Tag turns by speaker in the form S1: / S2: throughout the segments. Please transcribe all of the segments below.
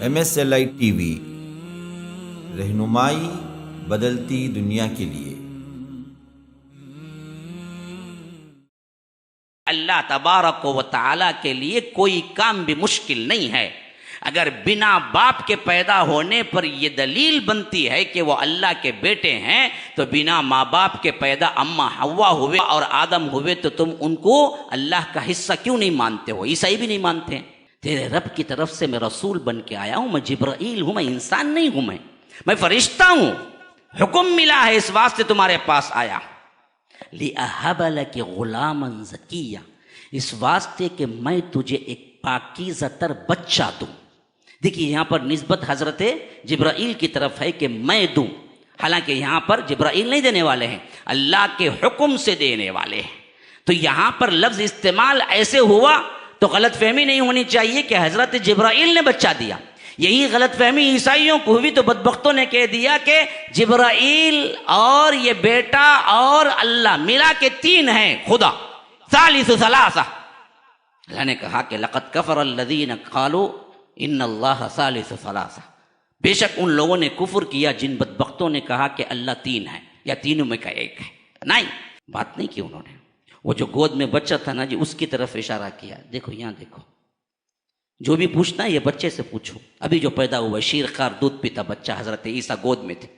S1: MSLI TV رہنمائی بدلتی دنیا کے لیے۔
S2: اللہ تبارک و تعالیٰ کے لیے کوئی کام بھی مشکل نہیں ہے۔ اگر بنا باپ کے پیدا ہونے پر یہ دلیل بنتی ہے کہ وہ اللہ کے بیٹے ہیں، تو بنا ماں باپ کے پیدا اما حوا ہوئے اور آدم ہوئے تو تم ان کو اللہ کا حصہ کیوں نہیں مانتے ہو؟ عیسائی بھی نہیں مانتے ہیں۔ تیرے رب کی طرف سے میں رسول بن کے آیا ہوں، میں جبرائیل ہوں، میں انسان نہیں ہوں، میں فرشتہ ہوں، حکم ملا ہے اس واسطے تمہارے پاس آیا۔ لِأَهَبَ لَكِ غُلَامًا زَكِيًّا، اس واسطے کہ میں تجھے ایک پاکیزہ تر بچہ دوں۔ دیکھیے یہاں پر نسبت حضرت جبرائیل کی طرف ہے کہ میں دوں، حالانکہ یہاں پر جبرائیل نہیں دینے والے ہیں، اللہ کے حکم سے دینے والے ہیں۔ تو یہاں پر لفظ استعمال ایسے ہوا تو غلط فہمی نہیں ہونی چاہیے کہ حضرت جبرائیل نے بچہ دیا۔ یہی غلط فہمی عیسائیوں کو ہوئی تو بدبختوں نے کہہ دیا کہ جبرائیل اور یہ بیٹا اور اللہ ملا کے تین ہیں، خدا ثالث ثلاثہ۔ اللہ نے کہا کہ لقد کفر الذین قالوا ان اللہ ثالث ثلاثہ، بے شک ان لوگوں نے کفر کیا جن بدبختوں نے کہا کہ اللہ تین ہے یا تینوں میں کا ایک ہے۔ نہیں، بات نہیں کی انہوں نے۔ وہ جو گود میں بچہ تھا نا جی، اس کی طرف اشارہ کیا، دیکھو یہاں دیکھو، جو بھی پوچھنا ہے یہ بچے سے پوچھو۔ ابھی جو پیدا ہوا شیرخوار دودھ پیتا بچہ حضرت عیسیٰ گود میں تھے،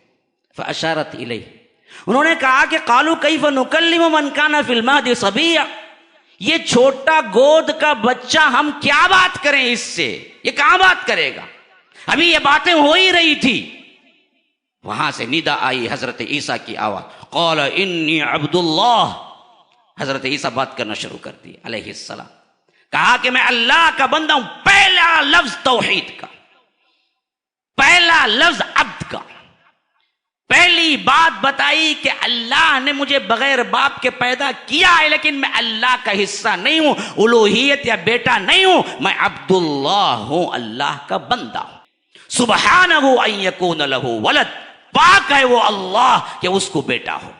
S2: فاشارت الیہ، انہوں نے کہا کہ قالوا کیف نکلم من کان فی المہد صبیا، یہ چھوٹا گود کا بچہ ہم کیا بات کریں اس سے، یہ کہاں بات کرے گا؟ ابھی یہ باتیں ہو ہی رہی تھی۔ وہاں سے ندا آئی حضرت عیسیٰ کی آواز، قال انی عبد اللہ، حضرت عیسیٰ بات کرنا شروع کر دی علیہ السلام، کہا کہ میں اللہ کا بندہ ہوں۔ پہلا لفظ توحید کا، پہلا لفظ عبد کا، پہلی بات بتائی کہ اللہ نے مجھے بغیر باپ کے پیدا کیا ہے، لیکن میں اللہ کا حصہ نہیں ہوں، الوہیت یا بیٹا نہیں ہوں، میں عبداللہ ہوں، اللہ کا بندہ ہوں۔ سبحانہ ان یکون لہ ولد، پاک ہے وہ اللہ کہ اس کو بیٹا ہو،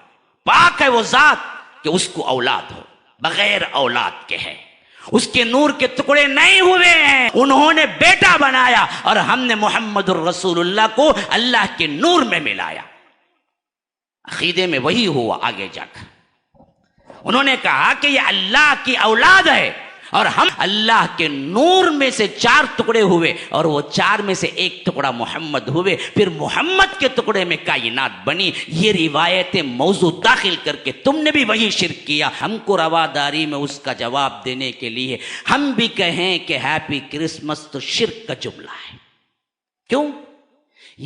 S2: پاک ہے وہ ذات کہ اس کو اولاد ہو، بغیر اولاد کے ہے، اس کے نور کے ٹکڑے نہیں ہوئے ہیں، انہوں نے بیٹا بنایا اور ہم نے محمد الرسول اللہ کو اللہ کے نور میں ملایا۔ عقیدے میں وہی ہوا آگے جا کر، انہوں نے کہا کہ یہ اللہ کی اولاد ہے اور ہم اللہ کے نور میں سے چار ٹکڑے ہوئے اور وہ چار میں سے ایک ٹکڑا محمد ہوئے، پھر محمد کے ٹکڑے میں کائنات بنی۔ یہ روایتیں موضوع داخل کر کے تم نے بھی وہی شرک کیا۔ ہم کو رواداری میں اس کا جواب دینے کے لیے ہم بھی کہیں کہ ہیپی کرسمس تو شرک کا جملہ ہے۔ کیوں؟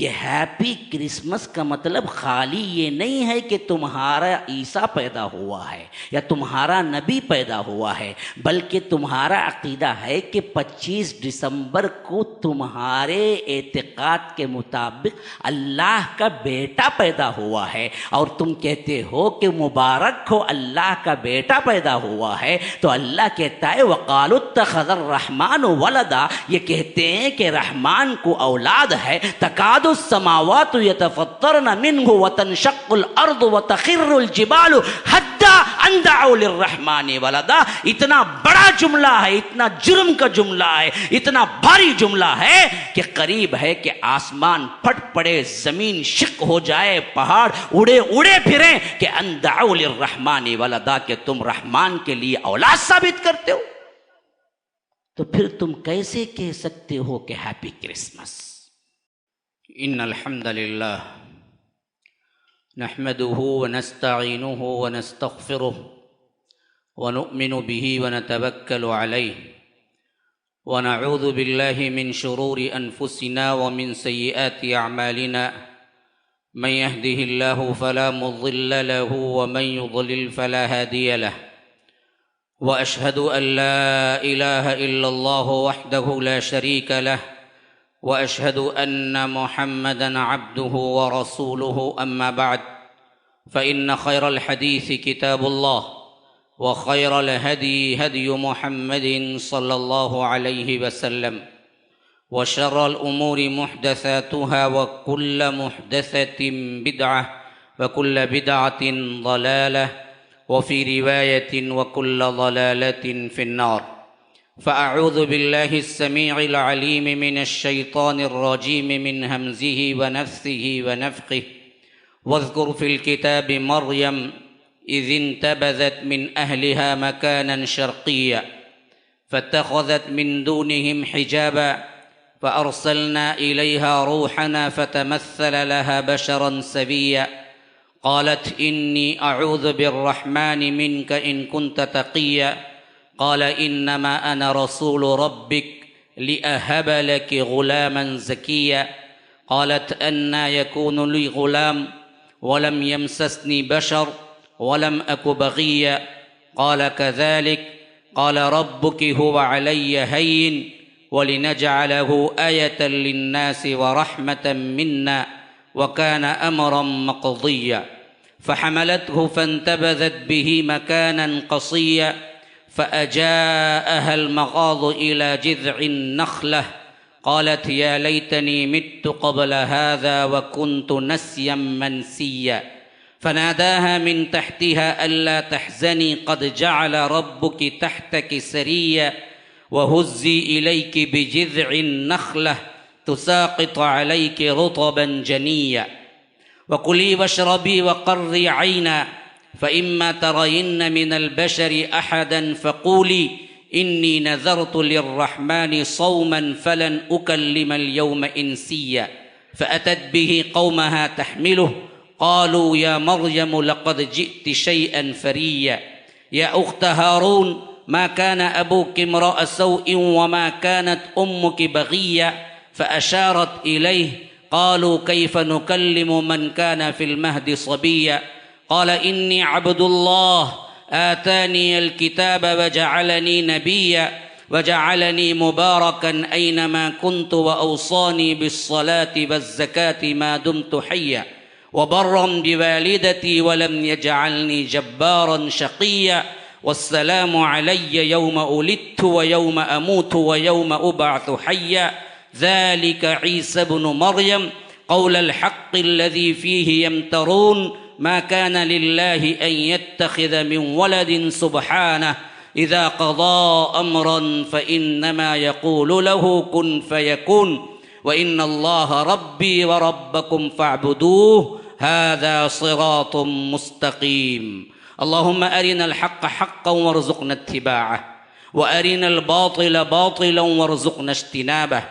S2: یہ ہیپی کرسمس کا مطلب خالی یہ نہیں ہے کہ تمہارا عیسیٰ پیدا ہوا ہے یا تمہارا نبی پیدا ہوا ہے، بلکہ تمہارا عقیدہ ہے کہ 25 دسمبر کو تمہارے اعتقاد کے مطابق اللہ کا بیٹا پیدا ہوا ہے، اور تم کہتے ہو کہ مبارک ہو اللہ کا بیٹا پیدا ہوا ہے۔ تو اللہ کہتا ہے وَقَالُوا اتَّخَذَ الرَّحْمَنُ وَلَدًا، یہ کہتے ہیں کہ رحمان کو اولاد ہے۔ تکاد السماوات يتفطرن منه وتنشق الارض وتخر الجبال حتى ان دعوا للرحمن ولدا، اتنا بڑا جملہ ہے، اتنا جرم کا جملہ ہے، اتنا بھاری جملہ ہے کہ قریب ہے کہ آسمان پھٹ پڑے، زمین شق ہو جائے، پہاڑ اڑے اڑے پھریں کہ ان دعوا للرحمن ولدا، کہ تم رحمان کے لیے اولاد ثابت کرتے ہو۔ تو پھر تم کیسے کہہ سکتے ہو کہ ہیپی کرسمس؟ ان الحمد للہ نحمده ونستعینه ونستغفره ونؤمن به ونتوکل علیہ ونعوذ باللہ من شرور انفسنا ومن سیئات اعمالنا، من يهده الله فلا مضل له ومن يضلل فلا هادي له، واشهد ان لا اله الا الله وحده لا شريك له، واشهد ان محمدا عبده ورسوله، اما بعد فان خير الحديث كتاب الله وخير الهدي هدي محمد صلى الله عليه وسلم، وشر الامور محدثاتها وكل محدثة بدعة وكل بدعة ضلالة، وفي رواية وكل ضلالة في النار۔ فأعوذ بالله السميع العليم من الشيطان الرجيم من همزه ونفثه ونفخه واذكر في الكتاب مريم إذ انتبذت من أهلها مكانا شرقيا فاتخذت من دونهم حجابا فأرسلنا إليها روحنا فتمثل لها بشرا سويا قالت إني أعوذ بالرحمن منك إن كنت تقيا قال إنما أنا رسول ربك لأهب لك غلاما زكيا قالت أنى يكون لي غلام ولم يمسسني بشر ولم أك بغيا قال كذلك قال ربك هو علي هين ولنجعله آية للناس ورحمة منا وكان أمرا مقضيا فحملته فانتبذت به مكانا قصيا فأجاءها المخاض إلى جذع النخلة قالت يا ليتني مت قبل هذا وكنت نسيا منسيا فناداها من تحتها ألا تحزني قد جعل ربك تحتك سريا وهزي إليك بجذع النخلة تساقط عليك رطبا جنيا وكلي واشربي وقري عينا فإما ترين من البشر أحدا فقولي إني نذرت للرحمن صوما فلن أكلم اليوم إنسيا فأتت به قومها تحمله قالوا يا مريم لقد جئت شيئا فريا يا أخت هارون ما كان أبوك امرأ سوء وما كانت أمك بغيا فأشارت إليه قالوا كيف نكلم من كان في المهد صبيا قال إني عبد الله آتاني الكتاب وجعلني نبيا وجعلني مباركا أينما كنت وأوصاني بالصلاة والزكاة ما دمت حيا وبرا بوالدتي ولم يجعلني جبارا شقيا والسلام علي يوم ولدت ويوم أموت ويوم أبعث حيا ذلك عيسى بن مريم قول الحق الذي فيه يمترون ما كان لله أن يتخذ من ولد سبحانه إذا قضى أمرا فإنما يقول له كن فيكون وإن الله ربي وربكم فاعبدوه هذا صراط مستقيم اللهم أرنا الحق حقا وارزقنا اتباعه وأرنا الباطل باطلا وارزقنا اجتنابه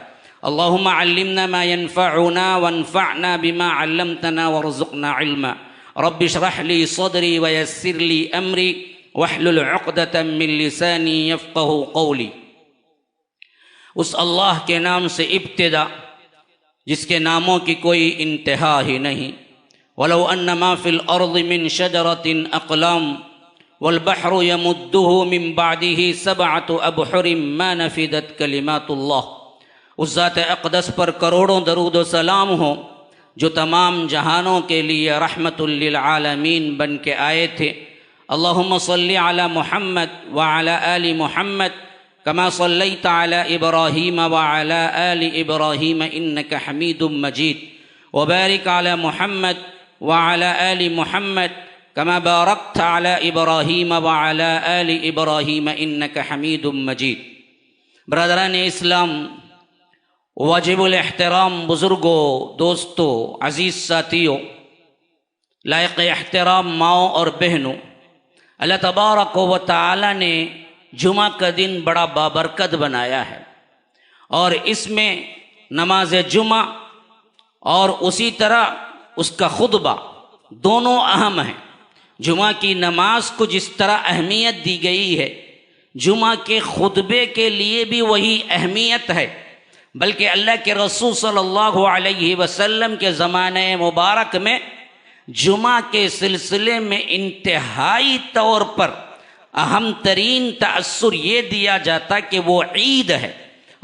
S2: اللهم علمنا ما ينفعنا وانفعنا بما علمتنا وارزقنا علما رب اشرح لي صدري ويسر لي أمري واحلل عقدة من لساني يفقه قولي اس اللہ کے نام سے ابتدا جس کے ناموں کی کوئی انتہا ہی نہیں ولو ان ما فی الارض من شجرۃ اقلام والبحر يمده من بعده سبعۃ ابحر ما نفدت کلمات اللہ اس ذات اقدس پر کروڑوں درود و سلام ہو جو تمام جہانوں کے لیے رحمت للعالمین بن کے آئے تھے اللہم صلی علی محمد وعلی آل محمد كما صليت على إبراهيم وعلى آل إبراهيم إنك حميد مجيد وبارك على محمد وعلى آل محمد كما باركت على إبراهيم وعلى آل إبراهيم إنك حميد مجيد برادران اسلام واجب الاحترام بزرگوں دوستوں عزیز ساتھیوں لائق احترام ماؤں اور بہنوں اللہ تبارک و تعالی نے جمعہ کا دن بڑا بابرکت بنایا ہے اور اس میں نماز جمعہ اور اسی طرح اس کا خطبہ دونوں اہم ہیں جمعہ کی نماز کو جس طرح اہمیت دی گئی ہے جمعہ کے خطبے کے لیے بھی وہی اہمیت ہے بلکہ اللہ کے رسول صلی اللہ علیہ وسلم کے زمانہ مبارک میں جمعہ کے سلسلے میں انتہائی طور پر اہم ترین تأثر یہ دیا جاتا کہ وہ عید ہے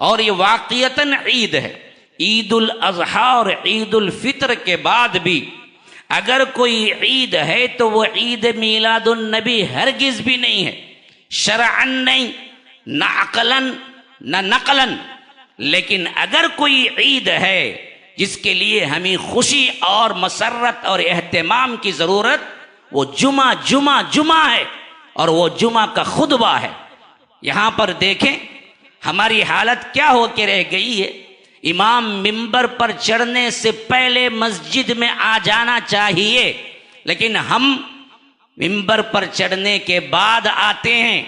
S2: اور یہ واقعتاً عید ہے عید الاضحیٰ اور عید الفطر کے بعد بھی اگر کوئی عید ہے تو وہ عید میلاد النبی ہرگز بھی نہیں ہے شرعاً نہیں نہ عقلاً نہ نقلاً لیکن اگر کوئی عید ہے جس کے لیے ہمیں خوشی اور مسرت اور اہتمام کی ضرورت وہ جمعہ ہے اور وہ جمعہ کا خطبہ ہے یہاں پر دیکھیں ہماری حالت کیا ہو کے رہ گئی ہے؟ امام ممبر پر چڑھنے سے پہلے مسجد میں آ جانا چاہیے، لیکن ہم ممبر پر چڑھنے کے بعد آتے ہیں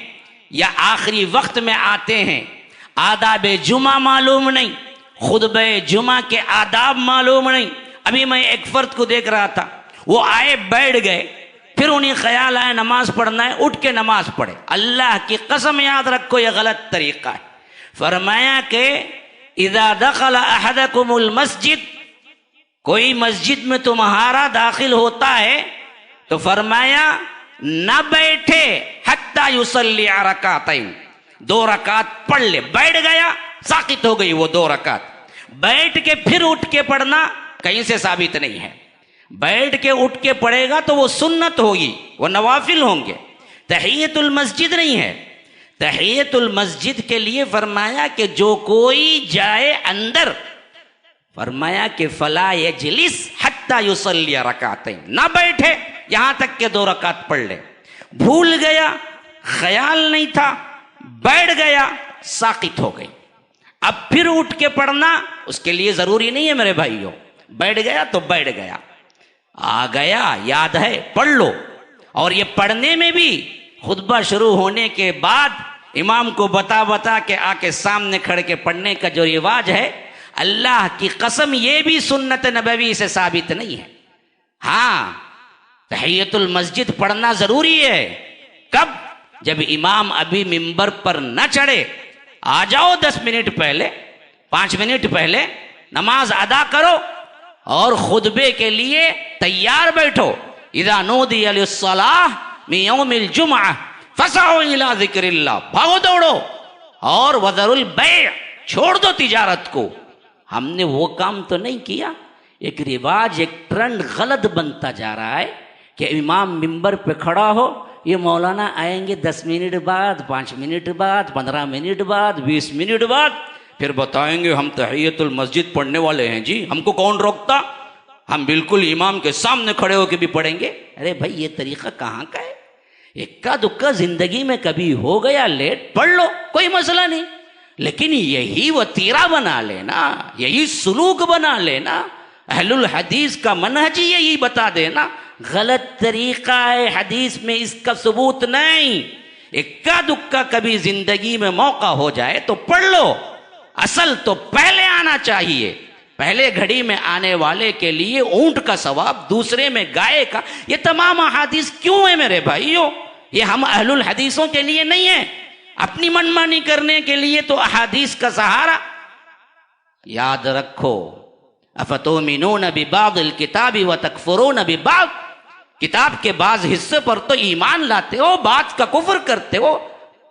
S2: یا آخری وقت میں آتے ہیں۔ آداب جمعہ معلوم نہیں، خطبہ جمعہ کے آداب معلوم نہیں۔ ابھی میں ایک فرد کو دیکھ رہا تھا، وہ آئے بیٹھ گئے، پھر انہیں خیال آیا نماز پڑھنا ہے، اٹھ کے نماز پڑھے۔ اللہ کی قسم یاد رکھو یہ غلط طریقہ ہے۔ فرمایا کہ اذا دخل احدکم المسجد، کوئی مسجد میں تمہارا داخل ہوتا ہے تو فرمایا نہ بیٹھے حتی یصلی رکعتین، 2 رکعت پڑھ لے۔ بیٹھ گیا، ساقط ہو گئی وہ 2 رکعت۔ بیٹھ کے پھر اٹھ کے پڑھنا کہیں سے ثابت نہیں ہے۔ بیٹھ کے اٹھ کے پڑھے گا تو وہ سنت ہوگی، وہ نوافل ہوں گے، تحیت المسجد نہیں ہے۔ تحیت المسجد کے لیے فرمایا کہ جو کوئی جائے اندر، فرمایا کہ فلا یجلس حتی یصلی رکعتین، نہ بیٹھے یہاں تک کہ 2 رکعت پڑھ لے۔ بھول گیا، خیال نہیں تھا، بیٹھ گیا، ساقط ہو گئی۔ اب پھر اٹھ کے پڑھنا اس کے لیے ضروری نہیں ہے میرے بھائیوں، بیٹھ گیا تو بیٹھ گیا، آ گیا یاد ہے پڑھ لو۔ اور یہ پڑھنے میں بھی خطبہ شروع ہونے کے بعد امام کو بتا کے آ کے سامنے کھڑ کے پڑھنے کا جو رواج ہے، اللہ کی قسم یہ بھی سنت نبوی سے ثابت نہیں ہے۔ ہاں، تحیت المسجد پڑھنا ضروری ہے۔ کب؟ جب امام ابھی ممبر پر نہ چڑھے، آ جاؤ 10 منٹ پہلے، 5 منٹ پہلے، نماز ادا کرو اور خطبے کے لیے تیار بیٹھو۔ اذا نودی للصلاۃ من یوم الجمعہ فسعوا الی ذکر اللہ، بھاگو دوڑو، اور وذروا البیع، چھوڑ دو تجارت کو۔ ہم نے وہ کام تو نہیں کیا۔ ایک رواج، ایک ٹرینڈ غلط بنتا جا رہا ہے کہ امام ممبر پہ کھڑا ہو، یہ مولانا آئیں گے 10 منٹ بعد، 5 منٹ بعد، 15 منٹ بعد، 20 منٹ بعد، پھر بتائیں گے ہم تحیت المسجد پڑھنے والے ہیں جی، ہم کو کون روکتا، ہم بالکل امام کے سامنے کھڑے ہو کے بھی پڑھیں گے۔ ارے بھائی، یہ طریقہ کہاں کا ہے؟ اکا دکا زندگی میں کبھی ہو گیا لیٹ، پڑھ لو، کوئی مسئلہ نہیں، لیکن یہی وتیرہ بنا لینا، یہی سلوک بنا لینا، اہل الحدیث کا منہج یہی بتا دینا، غلط طریقہ ہے، حدیث میں اس کا ثبوت نہیں۔ اکا دکا کبھی زندگی میں موقع ہو جائے تو پڑھ لو، اصل تو پہلے آنا چاہیے۔ پہلے گھڑی میں آنے والے کے لیے اونٹ کا ثواب، دوسرے میں گائے کا۔ یہ تمام احادیث کیوں ہیں میرے بھائیوں؟ یہ ہم اہل الحدیثوں کے لیے نہیں ہے، اپنی منمانی کرنے کے لیے تو احادیث کا سہارا۔ یاد رکھو، افتؤمنون ببعض الکتاب وتکفرون ببعض، کتاب کے بعض حصے پر تو ایمان لاتے ہو، بعض کا کفر کرتے ہو۔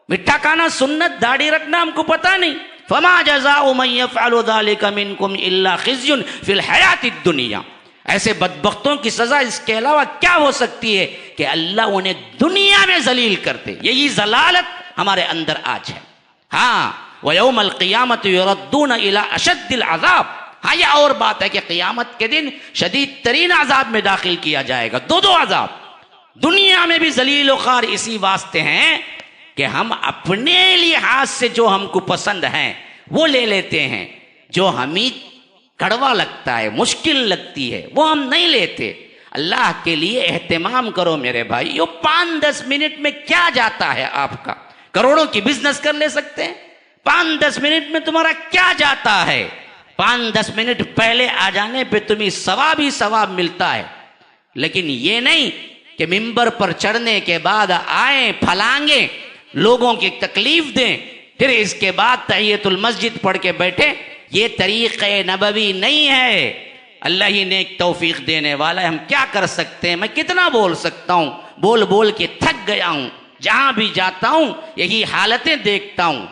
S2: مٹھا کھانا سنت، داڑھی رکھنا ہم کو پتہ نہیں۔ فما جزاء من يفعل ذلك منكم الا خزي في الحیات الدنیا، ایسے بدبختوں کی سزا اس کے علاوہ کیا ہو سکتی ہے کہ اللہ انہیں دنیا میں ذلیل کرتے۔ یہی ضلالت ہمارے اندر آج ہے۔ ہاں، وَيَوْمَ الْقِيَامَةِ يُرَدُّونَ إِلَىٰ أَشَدِّ الْعَذَابِ، ہاں یہ اور بات ہے کہ قیامت کے دن شدید ترین عذاب میں داخل کیا جائے گا، 2 عذاب۔ دنیا میں بھی ذلیل و خوار اسی واسطے ہیں کہ ہم اپنے لحاظ سے جو ہم کو پسند ہیں وہ لے لیتے ہیں، جو ہمیں کڑوا لگتا ہے، مشکل لگتی ہے، وہ ہم نہیں لیتے۔ اللہ کے لیے اہتمام کرو میرے بھائیو، 5-10 منٹ میں کیا جاتا ہے آپ کا؟ کروڑوں کی بزنس کر لے سکتے ہیں، 5-10 منٹ میں تمہارا کیا جاتا ہے؟ 5-10 منٹ پہلے آ جانے پہ تمہیں ثواب ہی ثواب ملتا ہے، لیکن یہ نہیں کہ ممبر پر چڑھنے کے بعد آئیں پھلانگیں، لوگوں کی تکلیف دیں، پھر اس کے بعد تحیت المسجد پڑھ کے بیٹھے۔ یہ طریقہ نبوی نہیں ہے۔ اللہ ہی نیک توفیق دینے والا ہے، ہم کیا کر سکتے ہیں؟ میں کتنا بول سکتا ہوں، بول بول کے تھک گیا ہوں، جہاں بھی جاتا ہوں یہی حالتیں دیکھتا ہوں۔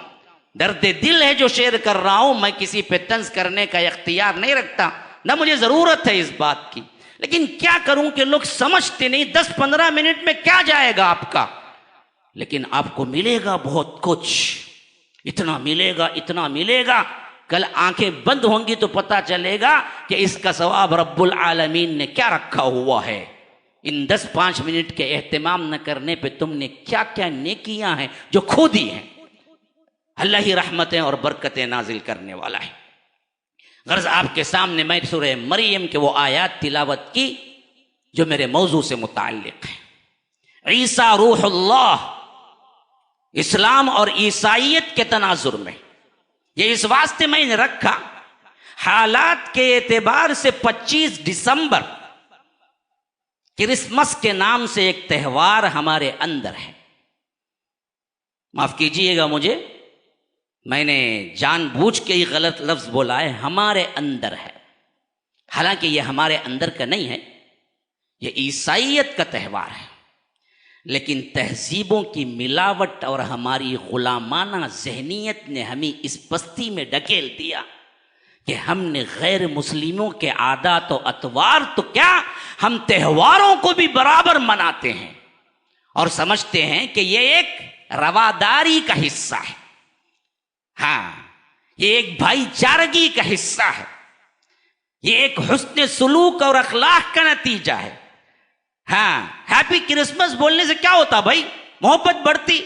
S2: درد دل ہے جو شیئر کر رہا ہوں، میں کسی پہ طنز کرنے کا اختیار نہیں رکھتا، نہ مجھے ضرورت ہے اس بات کی، لیکن کیا کروں کہ لوگ سمجھتے نہیں۔ 10-15 منٹ میں کیا جائے گا آپ کا؟ لیکن آپ کو ملے گا بہت کچھ، اتنا ملے گا، اتنا ملے گا، کل آنکھیں بند ہوں گی تو پتا چلے گا کہ اس کا ثواب رب العالمین نے کیا رکھا ہوا ہے۔ ان 10-5 منٹ کے اہتمام نہ کرنے پہ تم نے کیا کیا نیکیاں ہیں جو کھو دی ہیں۔ اللہ ہی رحمتیں اور برکتیں نازل کرنے والا ہے۔ غرض آپ کے سامنے میں سورہ مریم کے وہ آیات تلاوت کی جو میرے موضوع سے متعلق ہے۔ عیسیٰ روح اللہ، اسلام اور عیسائیت کے تناظر میں، یہ اس واسطے میں نے رکھا، حالات کے اعتبار سے 25 دسمبر کرسمس کے نام سے ایک تہوار ہمارے اندر ہے۔ معاف کیجئے گا مجھے، میں نے جان بوجھ کے ہی غلط لفظ بولا ہے، ہمارے اندر ہے، حالانکہ یہ ہمارے اندر کا نہیں ہے، یہ عیسائیت کا تہوار ہے، لیکن تہذیبوں کی ملاوٹ اور ہماری غلامانہ ذہنیت نے ہمیں اس پستی میں ڈھکیل دیا کہ ہم نے غیر مسلموں کے عادات و اطوار تو کیا، ہم تہواروں کو بھی برابر مناتے ہیں اور سمجھتے ہیں کہ یہ ایک رواداری کا حصہ ہے، ہاں یہ ایک بھائی چارگی کا حصہ ہے، یہ ایک حسن سلوک اور اخلاق کا نتیجہ ہے۔ ہاں ہیپی کرسمس بولنے سے کیا ہوتا بھائی؟ محبت بڑھتی،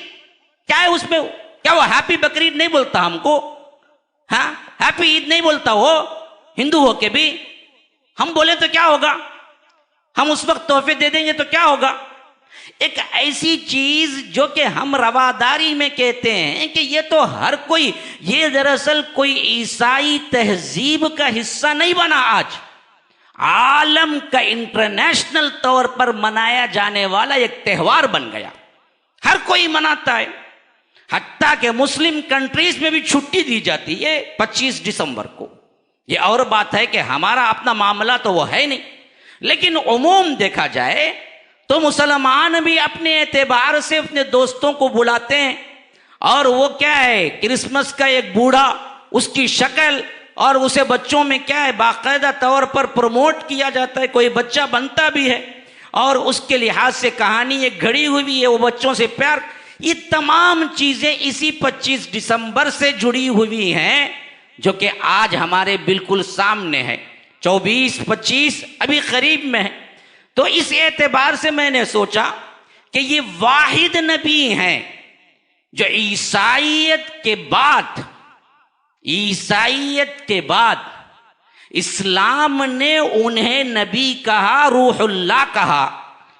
S2: کیا ہے اس میں؟ کیا وہ ہیپی بقرعید نہیں بولتا ہم کو؟ ہاں ہیپی عید نہیں بولتا وہ؟ ہندو ہو کے بھی ہم بولے تو کیا ہوگا؟ ہم اس وقت تحفے دے دیں گے تو کیا ہوگا؟ ایک ایسی چیز جو کہ ہم رواداری میں کہتے ہیں کہ یہ تو ہر کوئی، یہ دراصل کوئی عیسائی تہذیب کا حصہ نہیں بنا، آج عالم کا انٹرنیشنل طور پر منایا جانے والا ایک تہوار بن گیا، ہر کوئی مناتا ہے، حتیٰ کہ مسلم کنٹریز میں بھی چھٹی دی جاتی ہے 25 دسمبر کو۔ یہ اور بات ہے کہ ہمارا اپنا معاملہ تو وہ ہے نہیں، لیکن عموم دیکھا جائے تو مسلمان بھی اپنے اعتبار سے اپنے دوستوں کو بلاتے ہیں، اور وہ کیا ہے، کرسمس کا ایک بوڑھا، اس کی شکل، اور اسے بچوں میں کیا ہے باقاعدہ طور پر پروموٹ کیا جاتا ہے، کوئی بچہ بنتا بھی ہے اور اس کے لحاظ سے کہانی ایک گھڑی ہوئی ہے، وہ بچوں سے پیار، یہ تمام چیزیں اسی 25 دسمبر سے جڑی ہوئی ہیں جو کہ آج ہمارے بالکل سامنے ہے، 24 25 ابھی قریب میں ہے۔ تو اس اعتبار سے میں نے سوچا کہ یہ واحد نبی ہیں جو عیسائیت کے بعد اسلام نے انہیں نبی کہا، روح اللہ کہا،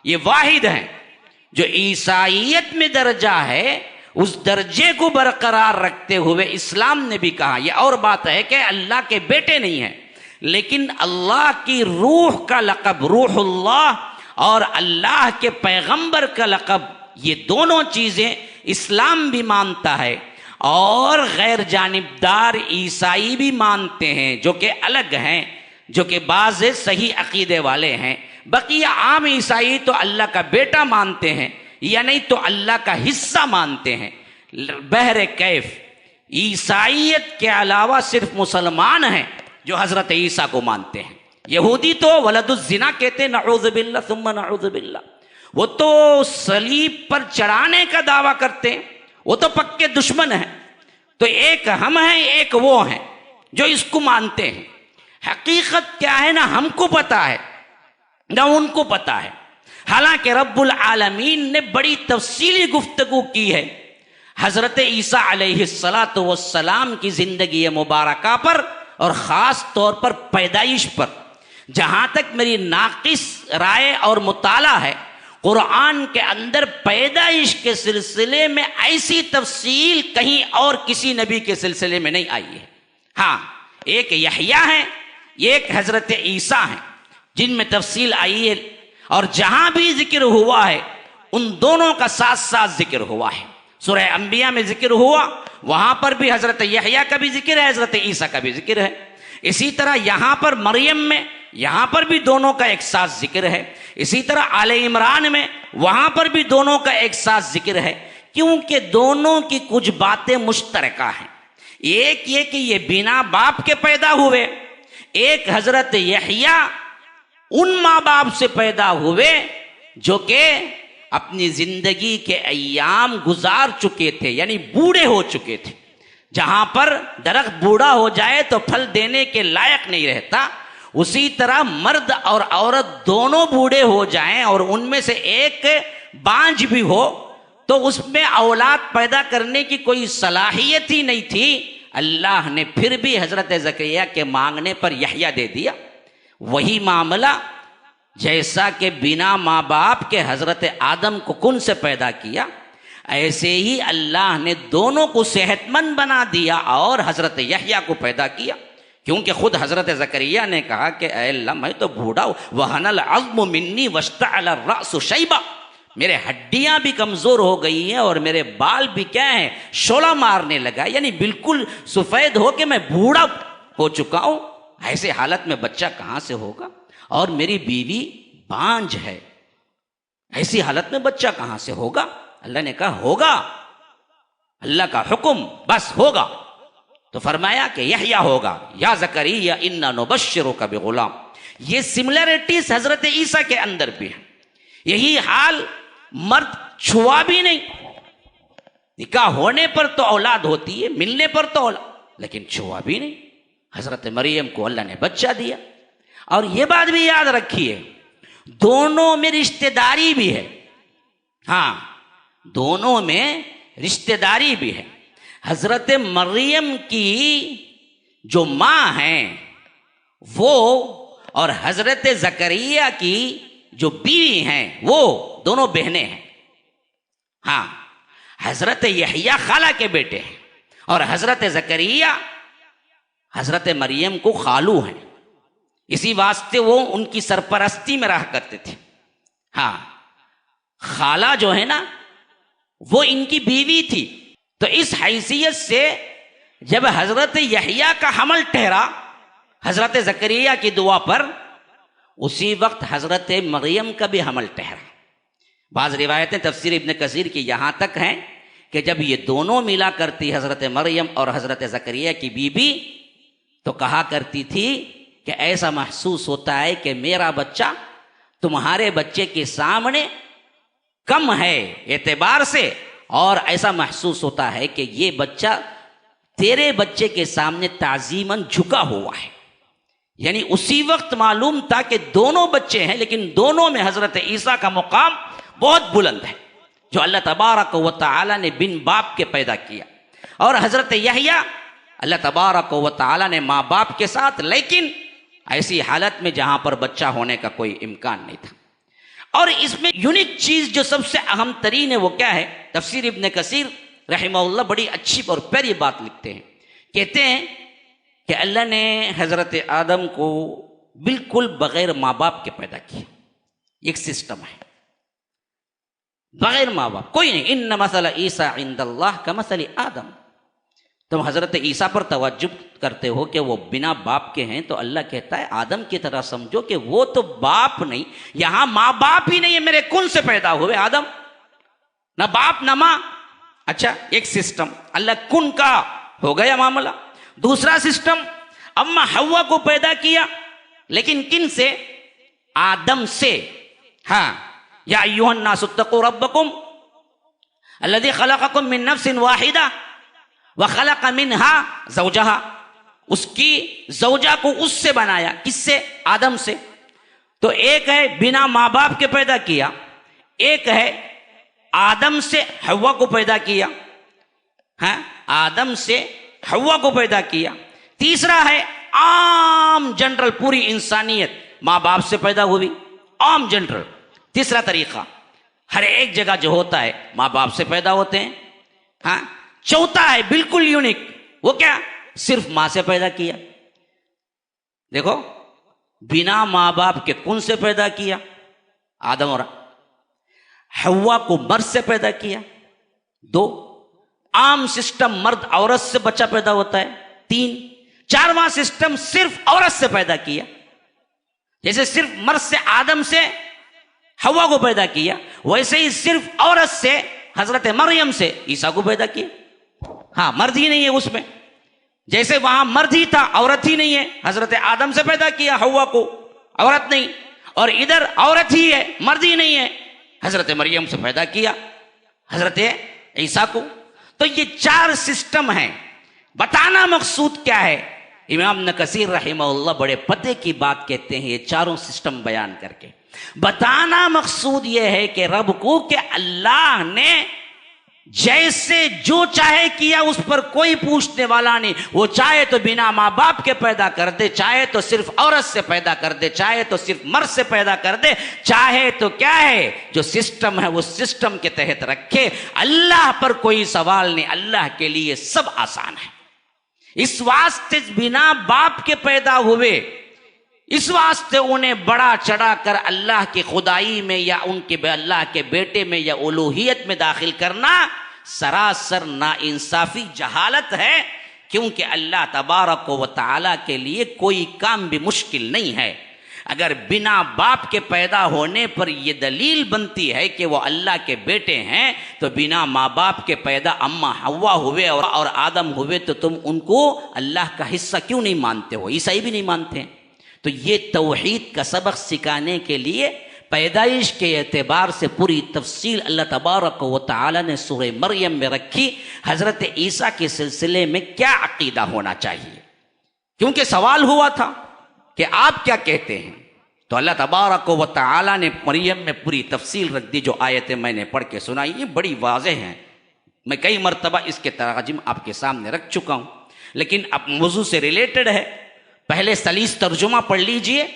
S2: یہ واحد ہیں جو عیسائیت میں درجہ ہے، اس درجے کو برقرار رکھتے ہوئے اسلام نے بھی کہا۔ یہ اور بات ہے کہ اللہ کے بیٹے نہیں ہیں، لیکن اللہ کی روح کا لقب روح اللہ اور اللہ کے پیغمبر کا لقب، یہ دونوں چیزیں اسلام بھی مانتا ہے اور غیر جانبدار عیسائی بھی مانتے ہیں، جو کہ الگ ہیں، جو کہ بعض صحیح عقیدے والے ہیں۔ بقیہ عام عیسائی تو اللہ کا بیٹا مانتے ہیں یا نہیں تو اللہ کا حصہ مانتے ہیں۔ بہر کیف عیسائیت کے علاوہ صرف مسلمان ہیں جو حضرت عیسیٰ کو مانتے ہیں۔ یہودی تو ولد الزنا کہتے ہیں، نعوذ باللہ ثم نعوذ باللہ، وہ تو صلیب پر چڑھانے کا دعویٰ کرتے ہیں، وہ تو پکے دشمن ہیں۔ تو ایک ہم ہیں، ایک وہ ہیں جو اس کو مانتے ہیں۔ حقیقت کیا ہے نہ ہم کو پتا ہے نہ ان کو پتا ہے، حالانکہ رب العالمین نے بڑی تفصیلی گفتگو کی ہے حضرت عیسیٰ علیہ السلام کی زندگی مبارکہ پر، اور خاص طور پر پیدائش پر۔ جہاں تک میری ناقص رائے اور مطالعہ ہے، قرآن کے اندر پیدائش کے سلسلے میں ایسی تفصیل کہیں اور کسی نبی کے سلسلے میں نہیں آئی ہے۔ ہاں ایک یحییٰ ہیں، ایک حضرت عیسیٰ ہیں جن میں تفصیل آئی ہے، اور جہاں بھی ذکر ہوا ہے ان دونوں کا ساتھ ساتھ ذکر ہوا ہے۔ سورہ انبیاء میں ذکر ہوا، وہاں پر بھی حضرت یحییٰ کا بھی ذکر ہے، حضرت عیسیٰ کا بھی ذکر ہے۔ اسی طرح یہاں پر مریم میں، یہاں پر بھی دونوں کا ایک ساتھ ذکر ہے۔ اسی طرح آل عمران میں، وہاں پر بھی دونوں کا ایک ساتھ ذکر ہے، کیونکہ دونوں کی کچھ باتیں مشترکہ ہیں۔ ایک یہ کہ یہ بنا باپ کے پیدا ہوئے، ایک حضرت یحییٰ ان ماں باپ سے پیدا ہوئے جو کہ اپنی زندگی کے ایام گزار چکے تھے، یعنی بوڑھے ہو چکے تھے۔ جہاں پر درخت بوڑھا ہو جائے تو پھل دینے کے لائق نہیں رہتا، اسی طرح مرد اور عورت دونوں بوڑھے ہو جائیں اور ان میں سے ایک بانجھ بھی ہو تو اس میں اولاد پیدا کرنے کی کوئی صلاحیت ہی نہیں تھی، اللہ نے پھر بھی حضرت زکریا کے مانگنے پر یحییٰ دے دیا۔ وہی معاملہ جیسا کہ بنا ماں باپ کے حضرت آدم کو کن سے پیدا کیا، ایسے ہی اللہ نے دونوں کو صحت مند بنا دیا اور حضرت یحییٰ کو پیدا کیا، کیونکہ خود حضرت زکریا نے کہا کہ اے اللہ میں تو بوڑھا ہوں، وَهَنَ الْعَظْمُ مِنِّي وَاشْتَعَلَ الرَّأْسُ شَيْبًا، میرے ہڈیاں بھی کمزور ہو گئی ہیں اور میرے بال بھی کیا ہیں، شعلہ مارنے لگا، یعنی بالکل سفید ہو کے میں بوڑھا ہو چکا ہوں، ایسے حالت میں بچہ کہاں سے ہوگا، اور میری بیوی بانجھ ہے، ایسی حالت میں بچہ کہاں سے ہوگا؟ اللہ نے کہا ہوگا، اللہ کا حکم بس ہوگا، تو فرمایا کہ یحییٰ ہوگا، یا زکریا انا نبشرک بغلام۔ یہ سملرٹیز حضرت عیسیٰ کے اندر بھی ہے، یہی حال مرد چھوا بھی نہیں، نکاح ہونے پر تو اولاد ہوتی ہے، ملنے پر تو اولاد، لیکن چھوا بھی نہیں۔ حضرت مریم کو اللہ نے بچہ دیا، اور یہ بات بھی یاد رکھیے دونوں میں رشتہ داری بھی ہے، ہاں دونوں میں رشتہ داری بھی ہے۔ حضرت مریم کی جو ماں ہیں وہ اور حضرت زکریا کی جو بیوی ہیں وہ دونوں بہنیں ہیں، ہاں حضرت یحییٰ خالہ کے بیٹے ہیں اور حضرت زکریا حضرت مریم کو خالو ہیں، اسی واسطے وہ ان کی سرپرستی میں رہا کرتے تھے۔ ہاں خالہ جو ہے نا وہ ان کی بیوی تھی، تو اس حیثیت سے جب حضرت یحییٰ کا حمل ٹھہرا حضرت زکریا کی دعا پر، اسی وقت حضرت مریم کا بھی حمل ٹھہرا۔ بعض روایتیں تفسیر ابن کثیر کی یہاں تک ہیں کہ جب یہ دونوں ملا کرتی حضرت مریم اور حضرت زکریا کی بیوی، تو کہا کرتی تھی کہ ایسا محسوس ہوتا ہے کہ میرا بچہ تمہارے بچے کے سامنے کم ہے اعتبار سے، اور ایسا محسوس ہوتا ہے کہ یہ بچہ تیرے بچے کے سامنے تعظیماً جھکا ہوا ہے۔ یعنی اسی وقت معلوم تھا کہ دونوں بچے ہیں، لیکن دونوں میں حضرت عیسیٰ کا مقام بہت بلند ہے، جو اللہ تبارک و تعالی نے بن باپ کے پیدا کیا، اور حضرت یحییٰ اللہ تبارک و تعالی نے ماں باپ کے ساتھ، لیکن ایسی حالت میں جہاں پر بچہ ہونے کا کوئی امکان نہیں تھا۔ اور اس میں یونیک چیز جو سب سے اہم ترین ہے وہ کیا ہے؟ تفسیر ابن کثیر رحمہ اللہ بڑی اچھی اور پیاری بات لکھتے ہیں، کہتے ہیں کہ اللہ نے حضرت آدم کو بالکل بغیر ماں باپ کے پیدا کیا، ایک سسٹم ہے، بغیر ماں باپ کوئی نہیں۔ ان مثل عیسیٰ عند اللہ کمثل آدم، تم حضرت عیسیٰ پر توجہ کرتے ہو کہ وہ بنا باپ کے ہیں، تو اللہ کہتا ہے آدم کی طرح سمجھو کہ وہ تو باپ نہیں، یہاں ماں باپ ہی نہیں ہے، میرے کن سے پیدا ہوئے آدم، نہ باپ نہ ماں۔ اچھا ایک سسٹم اللہ کن کا ہو گیا معاملہ۔ دوسرا سسٹم اما حوا کو پیدا کیا، لیکن کن سے؟ آدم سے۔ ہاں یا ایھا الناس اتقوا ربکم الذی خلقکم من نفس واحدہ وخلق منها زوجها، اس کی زوجہ کو اس سے بنایا، کس سے؟ آدم سے۔ تو ایک ہے بنا ماں باپ کے پیدا کیا، ایک ہے آدم سے حوا کو پیدا کیا، ہاں آدم سے حوا کو پیدا کیا۔ تیسرا ہے عام جنرل، پوری انسانیت ماں باپ سے پیدا ہوئی، عام جنرل۔ تیسرا طریقہ ہر ایک جگہ جو ہوتا ہے ماں باپ سے پیدا ہوتے ہیں، ہاں۔ چوتھا ہے بالکل یونیک، وہ کیا؟ صرف ماں سے پیدا کیا۔ دیکھو بنا ماں باپ کے کن سے پیدا کیا آدم، اور حوا کو مرد سے پیدا کیا، دو۔ عام سسٹم مرد عورت سے بچہ پیدا ہوتا ہے، تین۔ چارواں سسٹم صرف عورت سے پیدا کیا، جیسے صرف مرد سے آدم سے حوا کو پیدا کیا، ویسے ہی صرف عورت سے حضرت مریم سے عیسیٰ کو پیدا کیا۔ ہاں مرد ہی نہیں ہے اس میں، جیسے وہاں مرد ہی تھا عورت ہی نہیں ہے، حضرت آدم سے پیدا کیا حوا کو، عورت نہیں، اور ادھر عورت ہی ہے مرد ہی نہیں ہے، حضرت مریم سے پیدا کیا حضرت عیسیٰ کو۔ تو یہ چار سسٹم ہیں۔ بتانا مقصود کیا ہے؟ امام ابن کثیر رحمہ اللہ بڑے پتے کی بات کہتے ہیں یہ چاروں سسٹم بیان کر کے۔ بتانا مقصود یہ ہے کہ رب کو کہ اللہ نے جیسے جو چاہے کیا اس پر کوئی پوچھنے والا نہیں. وہ چاہے تو بنا ماں باپ کے پیدا کر دے، چاہے تو صرف عورت سے پیدا کر دے، چاہے تو صرف مرد سے پیدا کر دے، چاہے تو کیا ہے جو سسٹم ہے وہ سسٹم کے تحت رکھے. اللہ پر کوئی سوال نہیں، اللہ کے لیے سب آسان ہے. اس واسطے بنا باپ کے پیدا ہوئے، اس واسطے انہیں بڑا چڑھا کر اللہ کی خدائی میں یا ان کے اللہ کے بیٹے میں یا الوہیت میں داخل کرنا سراسر ناانصافی، جہالت ہے. کیونکہ اللہ تبارک و تعالیٰ کے لیے کوئی کام بھی مشکل نہیں ہے. اگر بنا باپ کے پیدا ہونے پر یہ دلیل بنتی ہے کہ وہ اللہ کے بیٹے ہیں، تو بنا ماں باپ کے پیدا اما حوا ہوئے اور آدم ہوئے تو تم ان کو اللہ کا حصہ کیوں نہیں مانتے ہو؟ عیسائی بھی نہیں مانتے ہیں. تو یہ توحید کا سبق سکھانے کے لیے پیدائش کے اعتبار سے پوری تفصیل اللہ تبارک و تعالی نے سورہ مریم میں رکھی. حضرت عیسیٰ کے سلسلے میں کیا عقیدہ ہونا چاہیے، کیونکہ سوال ہوا تھا کہ آپ کیا کہتے ہیں. تو اللہ تبارک و تعالی نے مریم میں پوری تفصیل رکھ دی. جو آیتیں میں نے پڑھ کے سنائی یہ بڑی واضح ہیں. میں کئی مرتبہ اس کے تراجم آپ کے سامنے رکھ چکا ہوں، لیکن اب موضوع سے ریلیٹڈ ہے. پہلے سلیس ترجمہ پڑھ لیجئے،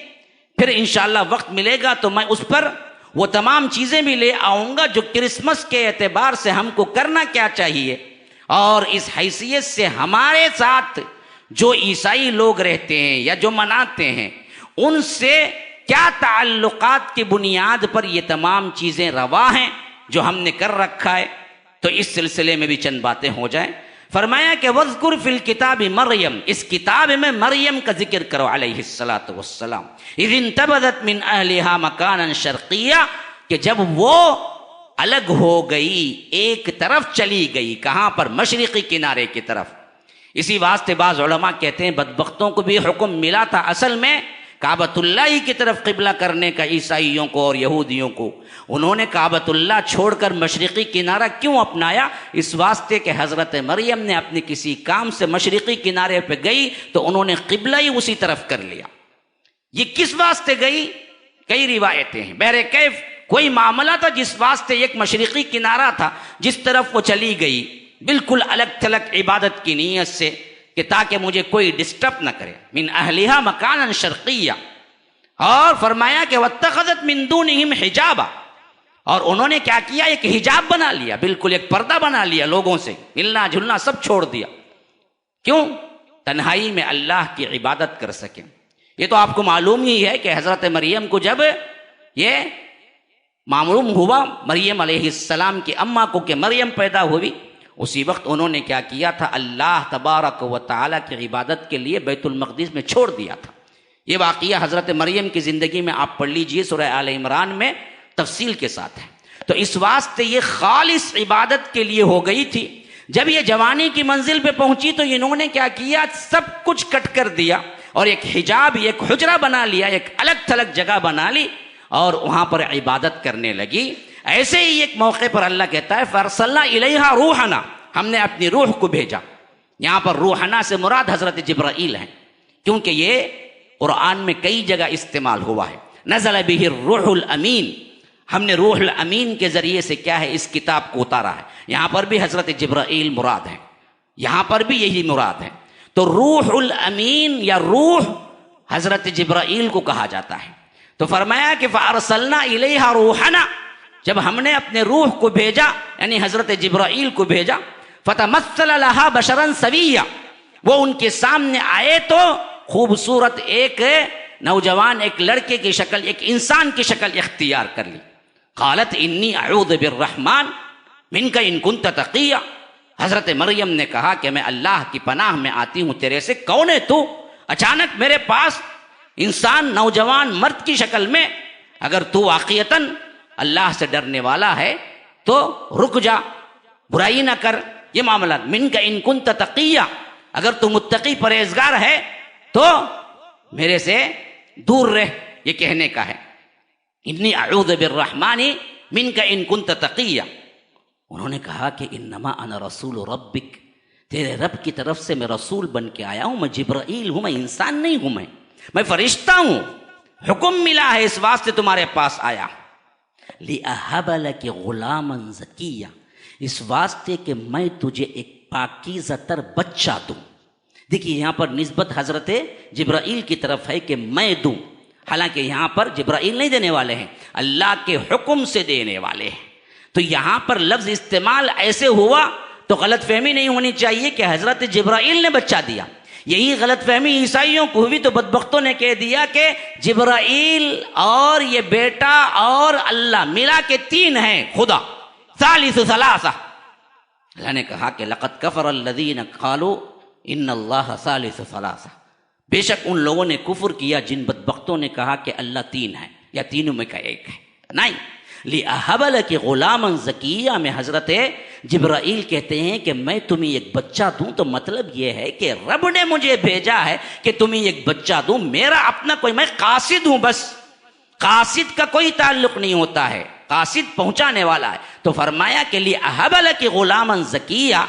S2: پھر انشاءاللہ وقت ملے گا تو میں اس پر وہ تمام چیزیں بھی لے آؤں گا جو کرسمس کے اعتبار سے ہم کو کرنا کیا چاہیے، اور اس حیثیت سے ہمارے ساتھ جو عیسائی لوگ رہتے ہیں یا جو مناتے ہیں ان سے کیا تعلقات کی بنیاد پر یہ تمام چیزیں روا ہیں جو ہم نے کر رکھا ہے. تو اس سلسلے میں بھی چند باتیں ہو جائیں. فرمایا کہ وَاذْكُرْ فِي الْكِتَابِ مریم، اس کتاب میں مریم کا ذکر کرو علیہ السلام. اِذِ انْتَبَذَتْ مِنْ أَهْلِهَا مَكَانًا شَرْقِيًّا، کہ جب وہ الگ ہو گئی، ایک طرف چلی گئی. کہاں پر؟ مشرقی کنارے کی طرف. اسی واسطے بعض علماء کہتے ہیں بدبختوں کو بھی حکم ملا تھا اصل میں کعبۃ اللہ ہی کی طرف قبلہ کرنے کا، عیسائیوں کو اور یہودیوں کو. انہوں نے کعبۃ اللہ چھوڑ کر مشرقی کنارہ کیوں اپنایا؟ اس واسطے کہ حضرت مریم نے اپنے کسی کام سے مشرقی کنارے پہ گئی تو انہوں نے قبلہ ہی اسی طرف کر لیا. یہ کس واسطے گئی؟ کئی روایتیں ہیں. بہرکیف کوئی معاملہ تھا جس واسطے ایک مشرقی کنارہ تھا جس طرف وہ چلی گئی، بالکل الگ تھلگ عبادت کی نیت سے کہ تاکہ مجھے کوئی ڈسٹرب نہ کرے. من اہلہا مکانا شرقیہ. اور فرمایا کہ واتخذت من دونہم حجابا، اور انہوں نے کیا کیا؟ ایک حجاب بنا لیا، بالکل ایک پردہ بنا لیا، لوگوں سے ملنا جلنا سب چھوڑ دیا. کیوں؟ تنہائی میں اللہ کی عبادت کر سکیں. یہ تو آپ کو معلوم ہی ہے کہ حضرت مریم کو جب یہ معلوم ہوا مریم علیہ السلام کی اماں کو کہ مریم پیدا ہوئی، اسی وقت انہوں نے کیا کیا تھا؟ اللہ تبارک و تعالیٰ کی عبادت کے لیے بیت المقدس میں چھوڑ دیا تھا. یہ واقعہ حضرت مریم کی زندگی میں آپ پڑھ لیجئے، سورہ آل عمران میں تفصیل کے ساتھ ہے. تو اس واسطے یہ خالص عبادت کے لیے ہو گئی تھی. جب یہ جوانی کی منزل پہ پہنچی تو انہوں نے کیا کیا؟ سب کچھ کٹ کر دیا اور ایک حجاب، ایک حجرہ بنا لیا، ایک الگ تھلگ جگہ بنا لی اور وہاں پر عبادت کرنے لگی. ایسے ہی ایک موقع پر اللہ کہتا ہے فَأَرْسَلْنَا إِلَيْهَا رُوحَنَا، ہم نے اپنی روح کو بھیجا. یہاں پر روحنا سے مراد حضرت جبرائیل ہیں، کیونکہ یہ قرآن میں کئی جگہ استعمال ہوا ہے. نزل به الروح الامین، ہم نے روح الامین کے ذریعے سے کیا ہے؟ اس کتاب کو اتارا ہے. یہاں پر بھی حضرت جبرائیل مراد ہیں، یہاں پر بھی یہی مراد ہے. تو روح الامین یا روح حضرت جبرائیل کو کہا جاتا ہے. تو فرمایا کہ فَأَرْسَلْنَا إِلَيْهَا رُوحَنَا، جب ہم نے اپنے روح کو بھیجا یعنی حضرت جبرائیل کو بھیجا، فَتَمَثَّلَ لَهَا بَشَرًا سَوِيًّا، وہ ان کے سامنے آئے تو خوبصورت ایک نوجوان، ایک لڑکے کی شکل، ایک انسان کی شکل اختیار کر لی. قالت انی اعوذ بالرحمن منک ان کنت تقیا، حضرت مریم نے کہا کہ میں اللہ کی پناہ میں آتی ہوں تیرے سے. کون ہے تو؟ اچانک میرے پاس انسان، نوجوان مرد کی شکل میں. اگر تو واقعتاً اللہ سے ڈرنے والا ہے تو رک جا، برائی نہ کر. یہ معاملہ منک ان کنت تقیا، اگر تو متقی پرہیزگار ہے تو میرے سے دور رہ، یہ کہنے کا ہے. انی اعوذ بالرحمن منک ان کنت تقیا. انہوں نے کہا کہ انما انا رسول ربک، تیرے رب کی طرف سے میں رسول بن کے آیا ہوں. میں جبرائیل ہوں، میں انسان نہیں ہوں، میں فرشتہ ہوں. حکم ملا ہے اس واسطے تمہارے پاس آیا. لِأَهَبَ لَكِ غُلَامًا زَكِيًّا، اس واسطے کہ میں تجھے ایک پاکیزہ تر بچہ دوں. دیکھیے یہاں پر نسبت حضرت جبرائیل کی طرف ہے کہ میں دوں، حالانکہ یہاں پر جبرائیل نہیں دینے والے ہیں، اللہ کے حکم سے دینے والے ہیں. تو یہاں پر لفظ استعمال ایسے ہوا تو غلط فہمی نہیں ہونی چاہیے کہ حضرت جبرائیل نے بچہ دیا. یہی غلط فہمی عیسائیوں کو ہوئی تو بدبختوں نے کہہ دیا کہ جبرائیل اور یہ بیٹا اور اللہ ملا کے تین ہیں خدا، ثالث ثلاثہ. اللہ نے کہا کہ لقد کفر الذین قالوا ان اللہ ثالث ثلاثہ، بے شک ان لوگوں نے کفر کیا جن بدبختوں نے کہا کہ اللہ تین ہے یا تینوں میں کا ایک ہے. نہیں، لِأَهَبَ لَكِ غُلَامًا زَكِيًّا میں حضرت جبرائیل کہتے ہیں کہ میں تمہیں ایک بچہ دوں، تو مطلب یہ ہے کہ رب نے مجھے بھیجا ہے کہ تمہیں ایک بچہ دوں. میرا اپنا کوئی، میں قاصد ہوں، بس قاصد کا کوئی تعلق نہیں ہوتا ہے، قاصد پہنچانے والا ہے. تو فرمایا کہ لِأَهَبَ لَكِ غُلَامًا زَكِيًّا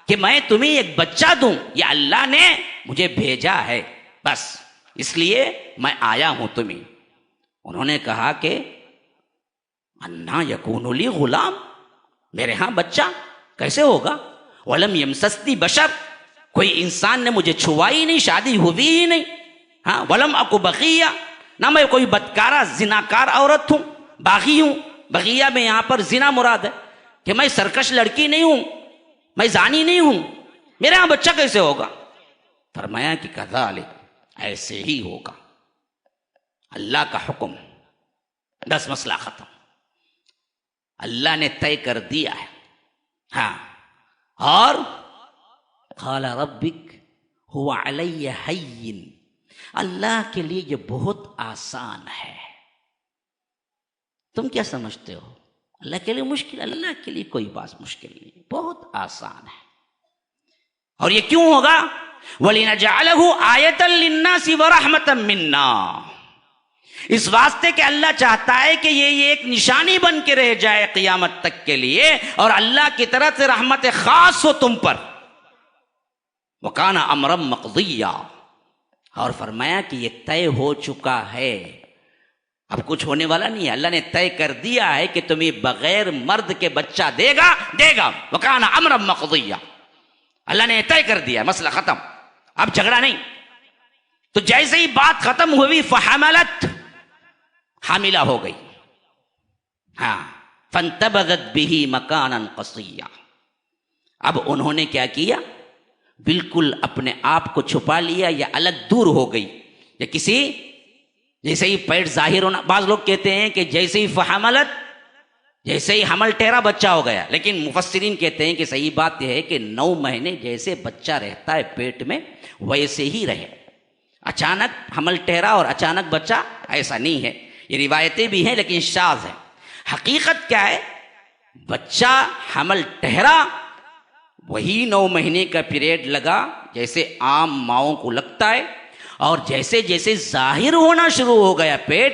S2: کہ میں تمہیں ایک بچہ دوں، یہ اللہ نے مجھے بھیجا ہے، بس اس لیے میں آیا ہوں تمہیں. انہوں نے کہا کہ انا یکون لی غلام، میرے ہاں بچہ کیسے ہوگا؟ ولم یمسسنی بشر، کوئی انسان نے مجھے چھوا ہی نہیں، شادی ہوئی ہی نہیں. ہاں، ولم اکو بغیہ، نہ میں کوئی بدکارہ زناکار عورت ہوں، باغی ہوں. بغیہ میں یہاں پر زنا مراد ہے کہ میں سرکش لڑکی نہیں ہوں، میں زانی نہیں ہوں، میرے ہاں بچہ کیسے ہوگا؟ فرمایا کہ کذالک، ایسے ہی ہوگا، اللہ کا حکم، بس مسئلہ ختم، اللہ نے طے کر دیا ہے. ہاں، اور قال ربک هو علی ہین، اللہ کے لیے یہ بہت آسان ہے. تم کیا سمجھتے ہو اللہ کے لیے مشکل؟ اللہ کے لیے کوئی بات مشکل نہیں، بہت آسان ہے. اور یہ کیوں ہوگا؟ وَلِنَجْعَلَهُ آیَةً لِلنَّاسِ وَرَحْمَةً مِنَّا، اس واسطے کہ اللہ چاہتا ہے کہ یہ ایک نشانی بن کے رہ جائے قیامت تک کے لیے، اور اللہ کی طرف سے رحمت خاص ہو تم پر. وَكَانَ أَمْرًا مَقْضِيًّا، اور فرمایا کہ یہ طے ہو چکا ہے، اب کچھ ہونے والا نہیں ہے. اللہ نے طے کر دیا ہے کہ تمہیں بغیر مرد کے بچہ دے گا. وَكَانَ أَمْرًا مَقْضِيًّا، اللہ نے طے کر دیا، مسئلہ ختم، اب جھگڑا نہیں. تو جیسے ہی بات ختم ہوئی فحملت، حاملہ ہو گئی. ہاں، فانتبذت به مکانا قصیا، اب انہوں نے کیا کیا؟ بالکل اپنے آپ کو چھپا لیا یا الگ دور ہو گئی، یا کسی جیسے ہی پیٹ ظاہر ہونا. بعض لوگ کہتے ہیں کہ جیسے ہی فحملت، جیسے ہی حمل ٹھہرا بچہ ہو گیا، لیکن مفسرین کہتے ہیں کہ صحیح بات یہ ہے کہ 9 مہینے جیسے بچہ رہتا ہے پیٹ میں ویسے ہی رہے. اچانک حمل ٹھہرا اور اچانک بچہ، ایسا نہیں ہے. یہ روایتیں بھی ہیں لیکن شاذ ہے. حقیقت کیا ہے؟ بچہ حمل ٹھہرا، وہی 9 مہینے کا پیریڈ لگا جیسے عام ماؤں کو لگتا ہے، اور جیسے جیسے ظاہر ہونا شروع ہو گیا پیٹ،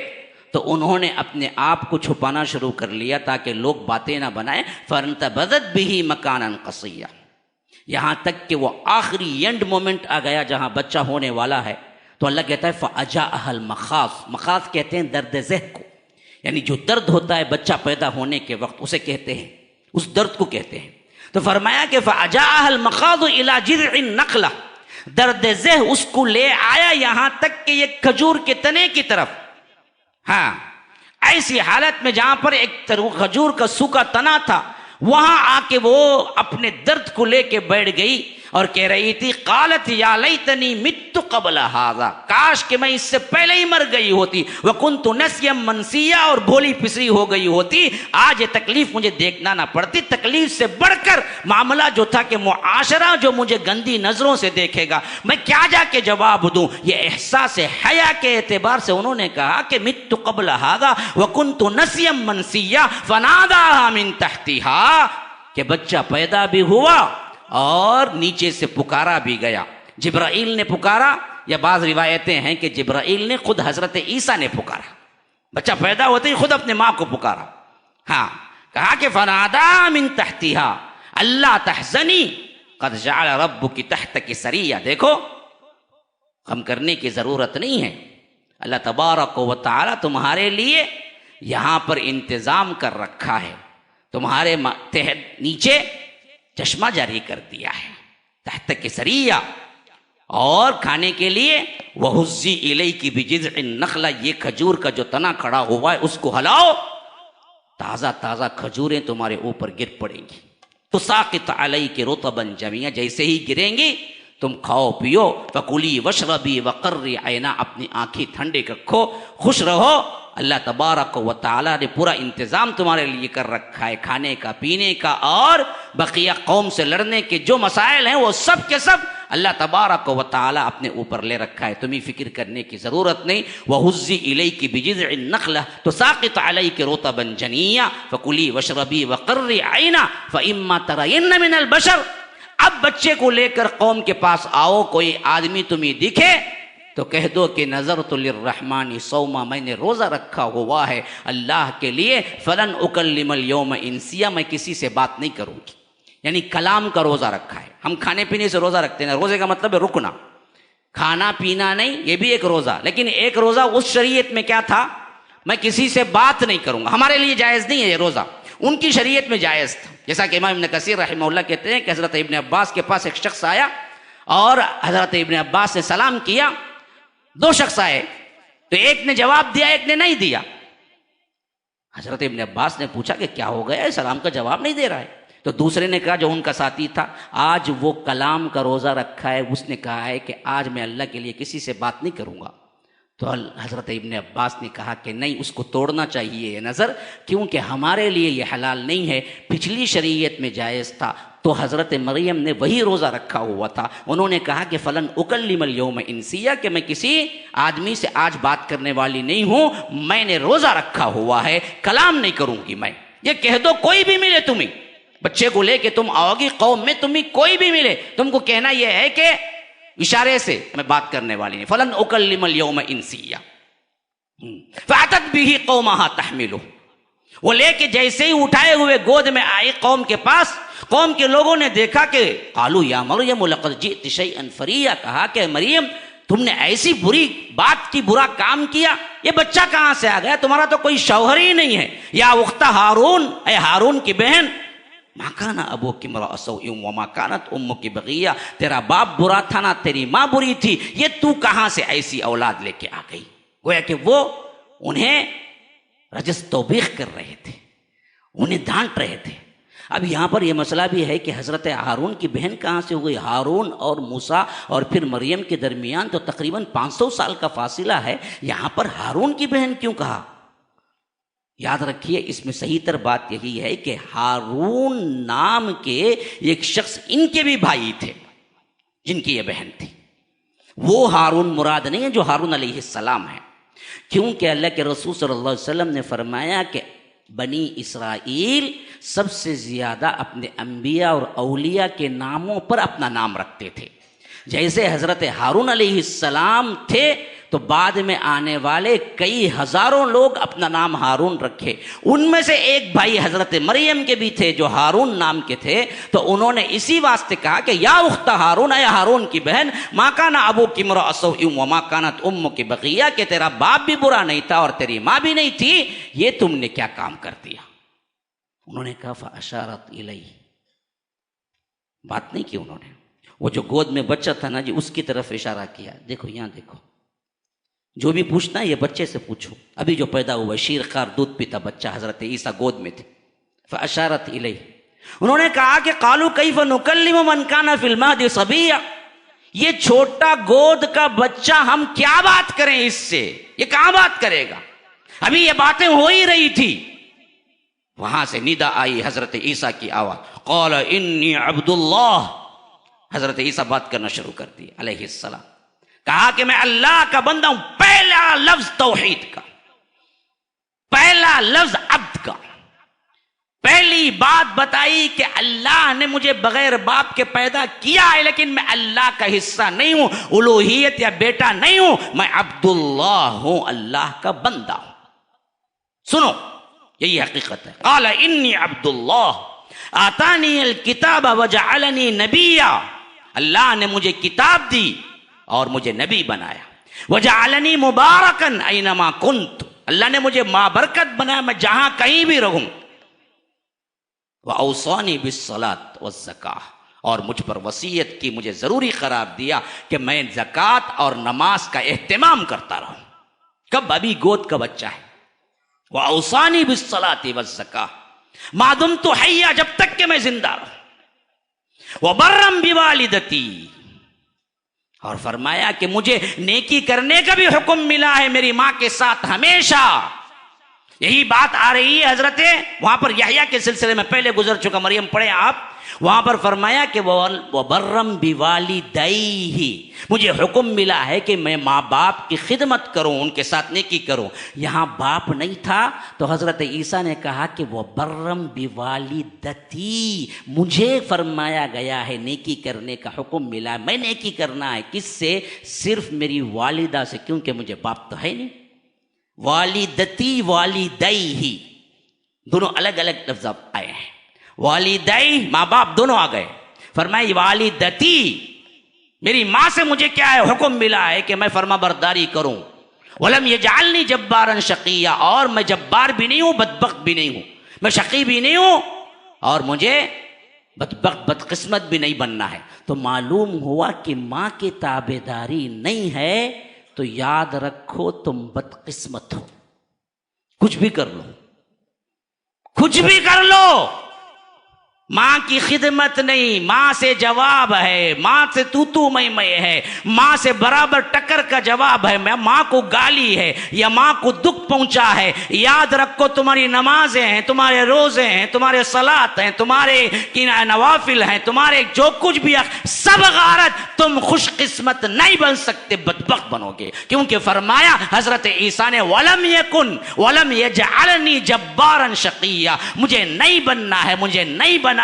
S2: تو انہوں نے اپنے آپ کو چھپانا شروع کر لیا تاکہ لوگ باتیں نہ بنائیں. فَانْتَبَذَتْ بِهِ مَكَانًا قَصِيًّا، یہاں تک کہ وہ آخری اینڈ مومنٹ آ گیا جہاں بچہ ہونے والا ہے. تو اللہ کہتا ہے فَأَجَاءَهَا الْمَخَاضُ، مخاض کہتے ہیں درد ذہن کو، یعنی جو درد ہوتا ہے بچہ پیدا ہونے کے وقت، اسے کہتے ہیں، اس درد کو کہتے ہیں. تو فرمایا کہ فَأَجَاءَهَا الْمَخَاضُ إِلَى جِذْعِ النَّخْلَةِ، درد ذہن اس کو لے آیا یہاں تک کہ یہ کھجور کے تنے کی طرف. ہاں، ایسی حالت میں جہاں پر ایک کھجور کا سوکھا تنا تھا، وہاں آ کے وہ اپنے درد کو لے کے بیٹھ گئی اور کہہ رہی تھی قالت یا لیتنی مت قبل ھذا، کاش کہ میں اس سے پہلے ہی مر گئی ہوتی، وکنت نسیا منسیا، اور بھولی پسری ہو گئی ہوتی، آج یہ تکلیف مجھے دیکھنا نہ پڑتی. تکلیف سے بڑھ کر معاملہ جو تھا کہ معاشرہ جو مجھے گندی نظروں سے دیکھے گا، میں کیا جا کے جواب دوں. یہ احساس حیا کے اعتبار سے انہوں نے کہا کہ مت قبل ھذا وکنت نسیا منسیا فناداها من تحتها، کہ بچہ پیدا بھی ہوا اور نیچے سے پکارا بھی گیا. جبرائیل نے پکارا، یا بعض روایتیں ہیں کہ جبرائیل نے خود حضرت عیسیٰ نے پکارا، بچہ پیدا ہوتے ہی خود اپنے ماں کو پکارا. ہاں، کہا کہ فنادا من تحتها اللہ تحزنی قد جعل ربک تحتک سریا. دیکھو، غم کرنے کی ضرورت نہیں ہے، اللہ تبارک و تعالی تمہارے لیے یہاں پر انتظام کر رکھا ہے. تمہارے تحت نیچے چشمہ جاری کر دیا ہے، تحت کسریہ، اور کھانے کے لیے وَهُزِّي إِلَيْكِ بِجِذْعِ النَّخْلَةِ، یہ کھجور کا جو تنا کھڑا ہوا ہے اس کو ہلاؤ، تازہ تازہ کھجوریں تمہارے اوپر گر پڑیں گی، تُسَاقِطْ عَلَيْكِ رُطَبًا جَنِيًّا، جیسے ہی گریں گی تم کھاؤ پیو، فَكُلِي وَاشْرَبِي وَقَرِّي عَيْنًا، اپنی آنکھیں ٹھنڈے رکھو، خوش رہو۔ اللہ تبارک و تعالیٰ نے پورا انتظام تمہارے لیے کر رکھا ہے، کھانے کا، پینے کا، اور بقیہ قوم سے لڑنے کے جو مسائل ہیں وہ سب کے سب اللہ تبارک و تعالیٰ اپنے اوپر لے رکھا ہے، تمہیں فکر کرنے کی ضرورت نہیں۔ وَهُزِّي إِلَيْكِ بِجِذْعِ النَّخْلَةِ تُسَاقِطْ عَلَيْكِ رُطَبًا جَنِيًّا فَكُلِي وَاشْرَبِي وَقَرِّي عَيْنًا فَإِمَّا تَرَيِنَّ مِنَ الْبَشَرِ، اب بچے کو لے کر قوم کے پاس آؤ، کوئی آدمی تمہیں دکھے تو کہہ دو کہ نظرت للرحمن صوما، میں نے روزہ رکھا ہوا ہے اللہ کے لیے، فلن اکلم اليوم انسیا، میں کسی سے بات نہیں کروں گی، یعنی کلام کا روزہ رکھا ہے۔ ہم کھانے پینے سے روزہ رکھتے ہیں، روزے کا مطلب ہے رکنا، کھانا پینا نہیں، یہ بھی ایک روزہ، لیکن ایک روزہ اس شریعت میں کیا تھا، میں کسی سے بات نہیں کروں گا، ہمارے لیے جائز نہیں ہے یہ روزہ، ان کی شریعت میں جائز تھا۔ جیسا کہ امام ابن کثیر رحمہ اللہ کہتے ہیں کہ حضرت ابن عباس کے پاس ایک شخص آیا اور حضرت ابن عباس نے سلام کیا، دو شخص آئے تو ایک نے جواب دیا ایک نے نہیں دیا۔ حضرت ابن عباس نے پوچھا کہ کیا ہو گیا، سلام کا جواب نہیں دے رہا ہے؟ تو دوسرے نے کہا، جو ان کا ساتھی تھا، آج وہ کلام کا روزہ رکھا ہے، اس نے کہا ہے کہ آج میں اللہ کے لیے کسی سے بات نہیں کروں گا۔ تو حضرت ابن عباس نے کہا کہ نہیں، اس کو توڑنا چاہیے یہ نظر، کیونکہ ہمارے لیے یہ حلال نہیں ہے، پچھلی شریعت میں جائز تھا۔ تو حضرت مریم نے وہی روزہ رکھا ہوا تھا، انہوں نے کہا کہ فلن اکلم اليوم انسیا، کہ میں کسی آدمی سے آج بات کرنے والی نہیں ہوں، میں نے روزہ رکھا ہوا ہے، کلام نہیں کروں گی میں۔ یہ کہہ دو، کوئی بھی ملے تمہیں، بچے کو لے کے تم آؤ گی قوم میں، تمہیں کوئی بھی ملے، تم کو کہنا یہ ہے کہ اشارے سے میں بات کرنے والی نہیں، فلن اکلم اليوم انسیا فاتت به قومها تحملہ، وہ لے کے جیسے ہی اٹھائے ہوئے گود میں آئی قوم کے پاس، قوم کے لوگوں نے دیکھا کہ قالوا یا مریم لقد جئت شیئا فریا، کہا کہ مریم تم نے ایسی بری بات کی، برا کام کیا، یہ بچہ کہاں سے آ گیا، تمہارا تو کوئی شوہر ہی نہیں ہے۔ یا اخت ہارون، اے ہارون کی بہن، ما کان ابوک امرأ سوء وما کانت امک بغیہ، تیرا باپ برا تھا نہ تیری ماں بری تھی، یہ تو کہاں سے ایسی اولاد لے کے آ گئی؟ گویا کہ وہ انہیں رجس توبیخ کر رہے تھے، انہیں ڈانٹ رہے تھے۔ اب یہاں پر یہ مسئلہ بھی ہے کہ حضرت ہارون کی بہن کہاں سے ہوئی؟ ہارون اور موسیٰ اور پھر مریم کے درمیان تو تقریباً 500 سال کا فاصلہ ہے، یہاں پر ہارون کی بہن کیوں کہا؟ یاد رکھیے، اس میں صحیح تر بات یہی ہے کہ ہارون نام کے ایک شخص ان کے بھی بھائی تھے جن کی یہ بہن تھی، وہ ہارون مراد نہیں ہے جو ہارون علیہ السلام ہے، کیونکہ اللہ کے رسول صلی اللہ علیہ وسلم نے فرمایا کہ بنی اسرائیل سب سے زیادہ اپنے انبیاء اور اولیاء کے ناموں پر اپنا نام رکھتے تھے۔ جیسے حضرت ہارون علیہ السلام تھے تو بعد میں آنے والے کئی ہزاروں لوگ اپنا نام ہارون رکھے، ان میں سے ایک بھائی حضرت مریم کے بھی تھے جو ہارون نام کے تھے، تو انہوں نے اسی واسطے کہا کہ یا اخت ہارون، اے ہارون کی بہن، ما کان ابوک امرأ سوء وما کانت امک بغیہ، کہ تیرا باپ بھی برا نہیں تھا اور تیری ماں بھی نہیں تھی، یہ تم نے کیا کام کر دیا؟ انہوں نے کہا فاشارت الیہ، بات نہیں کی انہوں نے، وہ جو گود میں بچہ تھا نا جی، اس کی طرف اشارہ کیا، دیکھو یہاں دیکھو، جو بھی پوچھنا ہے یہ بچے سے پوچھو، ابھی جو پیدا ہوا شیر خار دودھ پیتا بچہ حضرت عیسیٰ گود میں تھے۔ فاشارت الیہ، انہوں نے کہا کہ قالوا کیف نکلم من کان فی المہد صبیا، یہ چھوٹا گود کا بچہ ہم کیا بات کریں اس سے، یہ کہاں بات کرے گا، ابھی یہ باتیں ہو ہی رہی تھی۔ وہاں سے ندا آئی حضرت عیسیٰ کی آواز، قال انی عبد اللہ، حضرت عیسیٰ بات کرنا شروع کر دی علیہ السلام، کہا کہ میں اللہ کا بندہ ہوں، پہلا لفظ توحید کا، پہلا لفظ عبد کا، پہلی بات بتائی کہ اللہ نے مجھے بغیر باپ کے پیدا کیا ہے، لیکن میں اللہ کا حصہ نہیں ہوں، الوہیت یا بیٹا نہیں ہوں، میں عبداللہ ہوں، اللہ کا بندہ ہوں۔ سنو، یہی حقیقت ہے۔ قال انی عبداللہ آتانی الکتاب وجعلنی نبیا، اللہ نے مجھے کتاب دی اور مجھے نبی بنایا، وجعلنی مبارکن اینما کنت، اللہ نے مجھے مابرکت بنایا، میں جہاں کہیں بھی رہوں۔ وَأَوْصَانِي بِالصَّلَاةِ وَالزَّكَاةِ، اور مجھ پر وصیت کی، مجھے ضروری قرار دیا کہ میں زکوٰۃ اور نماز کا اہتمام کرتا رہوں. کب؟ ابھی گود کا بچہ ہے. وَأَوْصَانِي بِالصَّلَاةِ وَالزَّكَاةِ مَا دُمْتُ حَيًّا، جب تک کہ میں زندہ رہوں. وَبَرًّا بِوَالِدَتِي، اور فرمایا کہ مجھے نیکی کرنے کا بھی حکم ملا ہے میری ماں کے ساتھ ہمیشہ. یہی بات آ رہی ہے حضرت وہاں پر یحییٰ کے سلسلے میں پہلے گزر چکا، مریم پڑھیں آپ، وہاں پر فرمایا کہ وَبَرًّا بِوَالِدَيْهِ، مجھے حکم ملا ہے کہ میں ماں باپ کی خدمت کروں، ان کے ساتھ نیکی کروں. یہاں باپ نہیں تھا تو حضرت عیسیٰ نے کہا کہ وَبَرًّا بِوَالِدَتِي، مجھے فرمایا گیا ہے نیکی کرنے کا حکم ملا ہے. میں نیکی کرنا ہے کس سے؟ صرف میری والدہ سے، کیونکہ مجھے باپ تو ہے نہیں. والدتی والدیہ دونوں الگ الگ لفظ آئے ہیں. والدی ماں باپ دونوں آ گئے. فرمایا والدتی، میری ماں سے مجھے کیا ہے؟ حکم ملا ہے کہ میں فرما برداری کروں. ولم یجعلنی جبارا شقیا، اور میں جبار بھی نہیں ہوں، بدبخت بھی نہیں ہوں، میں شقی بھی نہیں ہوں، اور مجھے بدبخت بدقسمت بھی نہیں بننا ہے. تو معلوم ہوا کہ ماں کی تابع داری نہیں ہے تو یاد رکھو تم بدقسمت ہو. کچھ بھی کر لو، کچھ بھی کر لو، ماں کی خدمت نہیں، ماں سے جواب ہے، ماں سے تو میں ہے، ماں سے برابر ٹکر کا جواب ہے. ماں کو گالی ہے یا ماں کو دکھ پہنچا ہے، یاد رکھو تمہاری نمازیں ہیں، تمہارے روزے ہیں، تمہارے صلات ہیں، تمہارے نوافل ہیں، تمہارے جو کچھ بھی سب غارت، تم خوش قسمت نہیں بن سکتے، بدبخت بنو گے. کیونکہ فرمایا حضرت عیسیٰ نے ولم یکن ولم یجعلنی جبارا شقیا، مجھے نہیں بننا ہے، مجھے نہیں بنایا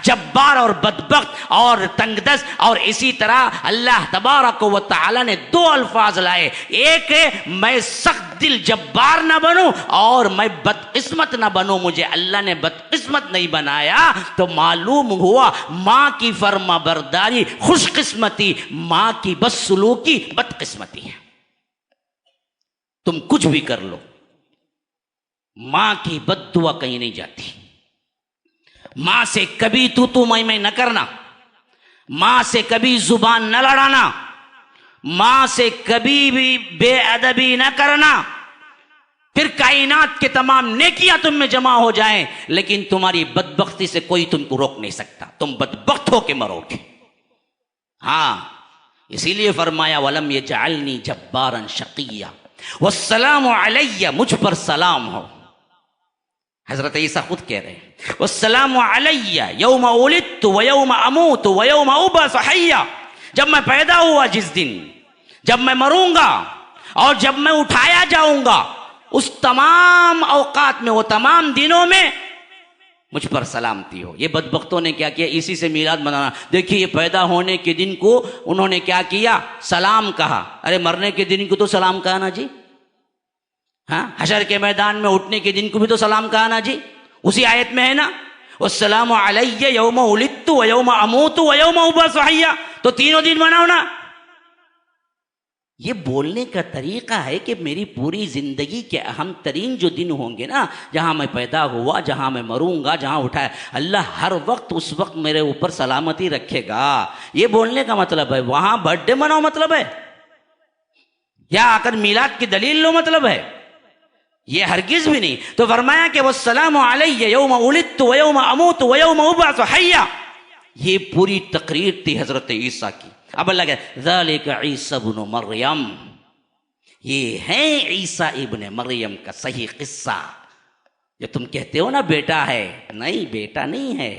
S2: جبار اور بدبخت اور تنگ دست. اور اسی طرح اللہ تبارک و تعالی نے دو الفاظ لائے، ایک ہے میں سخت دل جبار نہ بنوں اور میں بدقسمت نہ بنوں. مجھے اللہ نے بدقسمت نہیں بنایا. تو معلوم ہوا ماں کی فرما برداری خوش قسمتی، ماں کی بدسلوکی بدقسمتی ہے. تم کچھ بھی کر لو، ماں کی بد دعا کہیں نہیں جاتی. ماں سے کبھی تو میں نہ کرنا، ماں سے کبھی زبان نہ لڑانا، ماں سے کبھی بھی بے ادبی نہ کرنا. پھر کائنات کے تمام نیکیاں تم میں جمع ہو جائیں لیکن تمہاری بدبختی سے کوئی تم کو روک نہیں سکتا، تم بدبخت ہو کے مرو گے. ہاں اسی لیے فرمایا ولم یجعلنی جبارا شقیا والسلام علی، مجھ پر سلام ہو. حضرت عیسیٰ خود کہہ رہے ہیں والسلام علی یوم ولدت ویوم اموت ویوم ابعث حیا، جب میں پیدا ہوا جس دن، جب میں مروں گا اور جب میں اٹھایا جاؤں گا، اس تمام اوقات میں، وہ تمام دنوں میں مجھ پر سلامتی ہو. یہ بدبختوں نے کیا کیا؟ اسی سے میلاد منانا. دیکھیے یہ پیدا ہونے کے دن کو انہوں نے کیا کیا؟ سلام کہا. ارے مرنے کے دن کو تو سلام کہا نا جی. ہاں حشر کے میدان میں اٹھنے کے دن کو بھی تو سلام کہا نا جی. اسی آیت میں ہے نا والسلام علی یوم ولدت ویوم اموت ویوم ابعث حیا. تو تینوں دن مناؤ نا. یہ بولنے کا طریقہ ہے کہ میری پوری زندگی کے اہم ترین جو دن ہوں گے نا، جہاں میں پیدا ہوا، جہاں میں مروں گا، جہاں اٹھایا، اللہ ہر وقت اس وقت میرے اوپر سلامتی رکھے گا. یہ بولنے کا مطلب ہے. وہاں برتھ ڈے مناؤ مطلب ہے، یا آ کر میلاد کی دلیل لو مطلب ہے؟ یہ ہرگز بھی نہیں. تو فرمایا کہ والسلام علی یوم ولدت ویوم اموت ویوم ابعث حیا. یہ پوری تقریر تھی حضرت عیسیٰ کی. اب اللہ کہتے ذالک عیسیٰ ابن مریم، یہ ہے عیسیٰ ابن مریم کا صحیح قصہ. جو تم کہتے ہو نا بیٹا ہے، نہیں بیٹا نہیں ہے.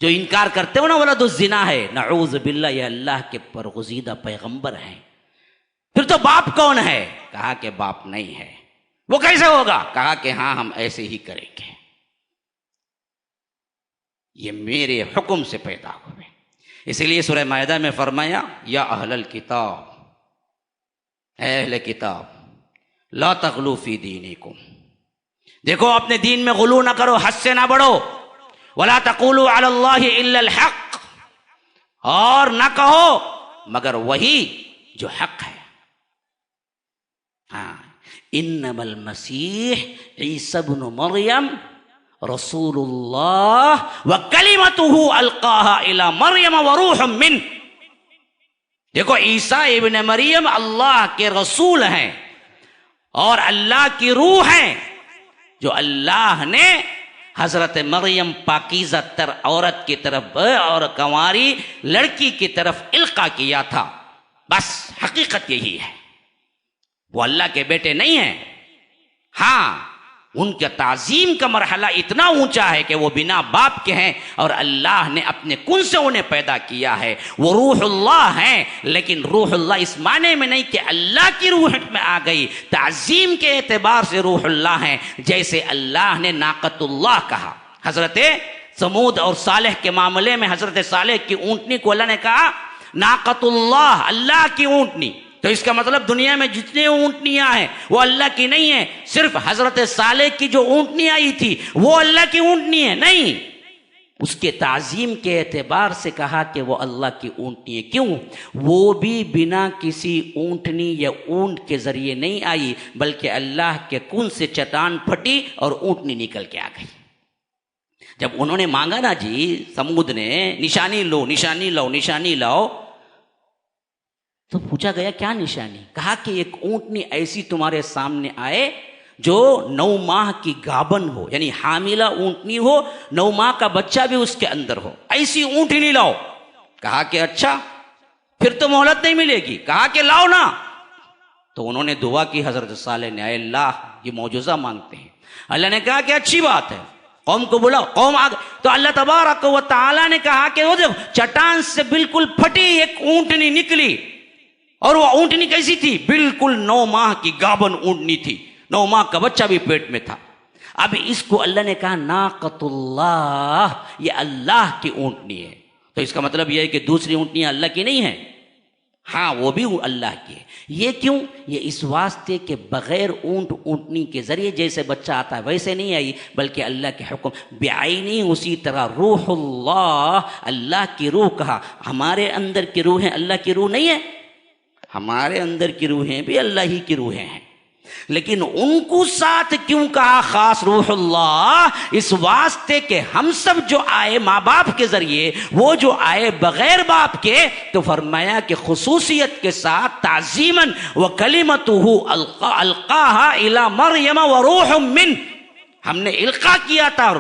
S2: جو انکار کرتے ہو نا ولد الزنا ہے، نعوذ باللہ، یہ اللہ کے برگزیدہ پیغمبر ہیں. پھر تو باپ کون ہے؟ کہا کہ باپ نہیں ہے. وہ کیسے ہوگا؟ کہا کہ ہاں ہم ایسے ہی کریں گے، یہ میرے حکم سے پیدا ہوئے. اسی لیے سورہ مائدہ میں فرمایا یا اہل الکتاب، اے اہل کتاب لا تغلو فی دینکم، دیکھو اپنے دین میں غلو نہ کرو، حد سے نہ بڑھو. ولا تقولوا علی اللہ الا الحق، اور نہ کہو مگر وہی جو حق ہے. ہاں انما المسیح عیسی ابن مریم رسول اللہ وکلمتہ القاہا الی مریم وروح منہ. دیکھو عیسیٰ ابن مریم اللہ کے رسول ہیں اور اللہ کی روح ہیں جو اللہ نے حضرت مریم پاکیزہ تر عورت کی طرف اور کنواری لڑکی کی طرف القا کیا تھا. بس حقیقت یہی ہے. وہ اللہ کے بیٹے نہیں ہیں. ہاں ان کا تعظیم کا مرحلہ اتنا اونچا ہے کہ وہ بنا باپ کے ہیں اور اللہ نے اپنے کن سے انہیں پیدا کیا ہے. وہ روح اللہ ہیں لیکن روح اللہ اس معنی میں نہیں کہ اللہ کی روح میں آ گئی. تعظیم کے اعتبار سے روح اللہ ہیں جیسے اللہ نے ناقۃ اللہ کہا. حضرت سمود اور صالح کے معاملے میں حضرت صالح کی اونٹنی کو اللہ نے کہا ناقۃ اللہ، اللہ کی اونٹنی. تو اس کا مطلب دنیا میں جتنے اونٹنیاں ہیں وہ اللہ کی نہیں ہیں. صرف حضرت صالح کی جو اونٹنی آئی تھی وہ اللہ کی اونٹنی ہے نہیں. اس کے تعظیم کے اعتبار سے کہا کہ وہ اللہ کی اونٹنی ہے. کیوں؟ وہ بھی بنا کسی اونٹنی یا اونٹ کے ذریعے نہیں آئی بلکہ اللہ کے کن سے چٹان پھٹی اور اونٹنی نکل کے آ گئی. جب انہوں نے مانگا نا جی سمود نے نشانی لو نشانی لاؤ نشانی لاؤ تو پوچھا گیا کیا نشانی؟ کہا کہ ایک اونٹنی ایسی تمہارے سامنے آئے جو 9 ماہ کی گابن ہو، یعنی حاملہ اونٹنی ہو، 9 ماہ کا بچہ بھی اس کے اندر ہو، ایسی اونٹنی لاؤ. کہا کہ اچھا پھر تو مہلت نہیں ملے گی. کہا کہ لاؤ نا. تو انہوں نے دعا کی حضرت صالح نے، اے اللہ یہ معجزہ مانگتے ہیں. اللہ نے کہا کہ اچھی بات ہے، قوم کو بلاؤ. قوم آ گئی تو اللہ تبارک و تعالی نے کہا کہ وہ دیکھو چٹان سے بالکل پھٹی ایک اونٹنی نکلی. اور وہ اونٹنی کیسی تھی؟ بالکل 9 ماہ کی گابن اونٹنی تھی، 9 ماہ کا بچہ بھی پیٹ میں تھا. اب اس کو اللہ نے کہا ناقۃ اللہ، یہ اللہ کی اونٹنی ہے. تو اس کا مطلب یہ ہے کہ دوسری اونٹنیاں اللہ کی نہیں ہیں. ہاں وہ بھی اللہ کی ہے. یہ کیوں؟ یہ اس واسطے کہ بغیر اونٹ اونٹنی کے ذریعے جیسے بچہ آتا ہے ویسے نہیں آئی بلکہ اللہ کے حکم بعینی. اسی طرح روح اللہ، اللہ کی روح کہا. ہمارے اندر کی روحیں اللہ کی روح نہیں ہے. ہمارے اندر کی روحیں بھی اللہ ہی کی روحیں ہیں لیکن ان کو ساتھ کیوں کہا خاص روح اللہ؟ اس واسطے کہ ہم سب جو آئے ماں باپ کے ذریعے، وہ جو آئے بغیر باپ کے، تو فرمایا کہ خصوصیت کے ساتھ تعظیماً وکلمتہ القاہا الی مریم وروح منہ، ہم نے القا کیا تھا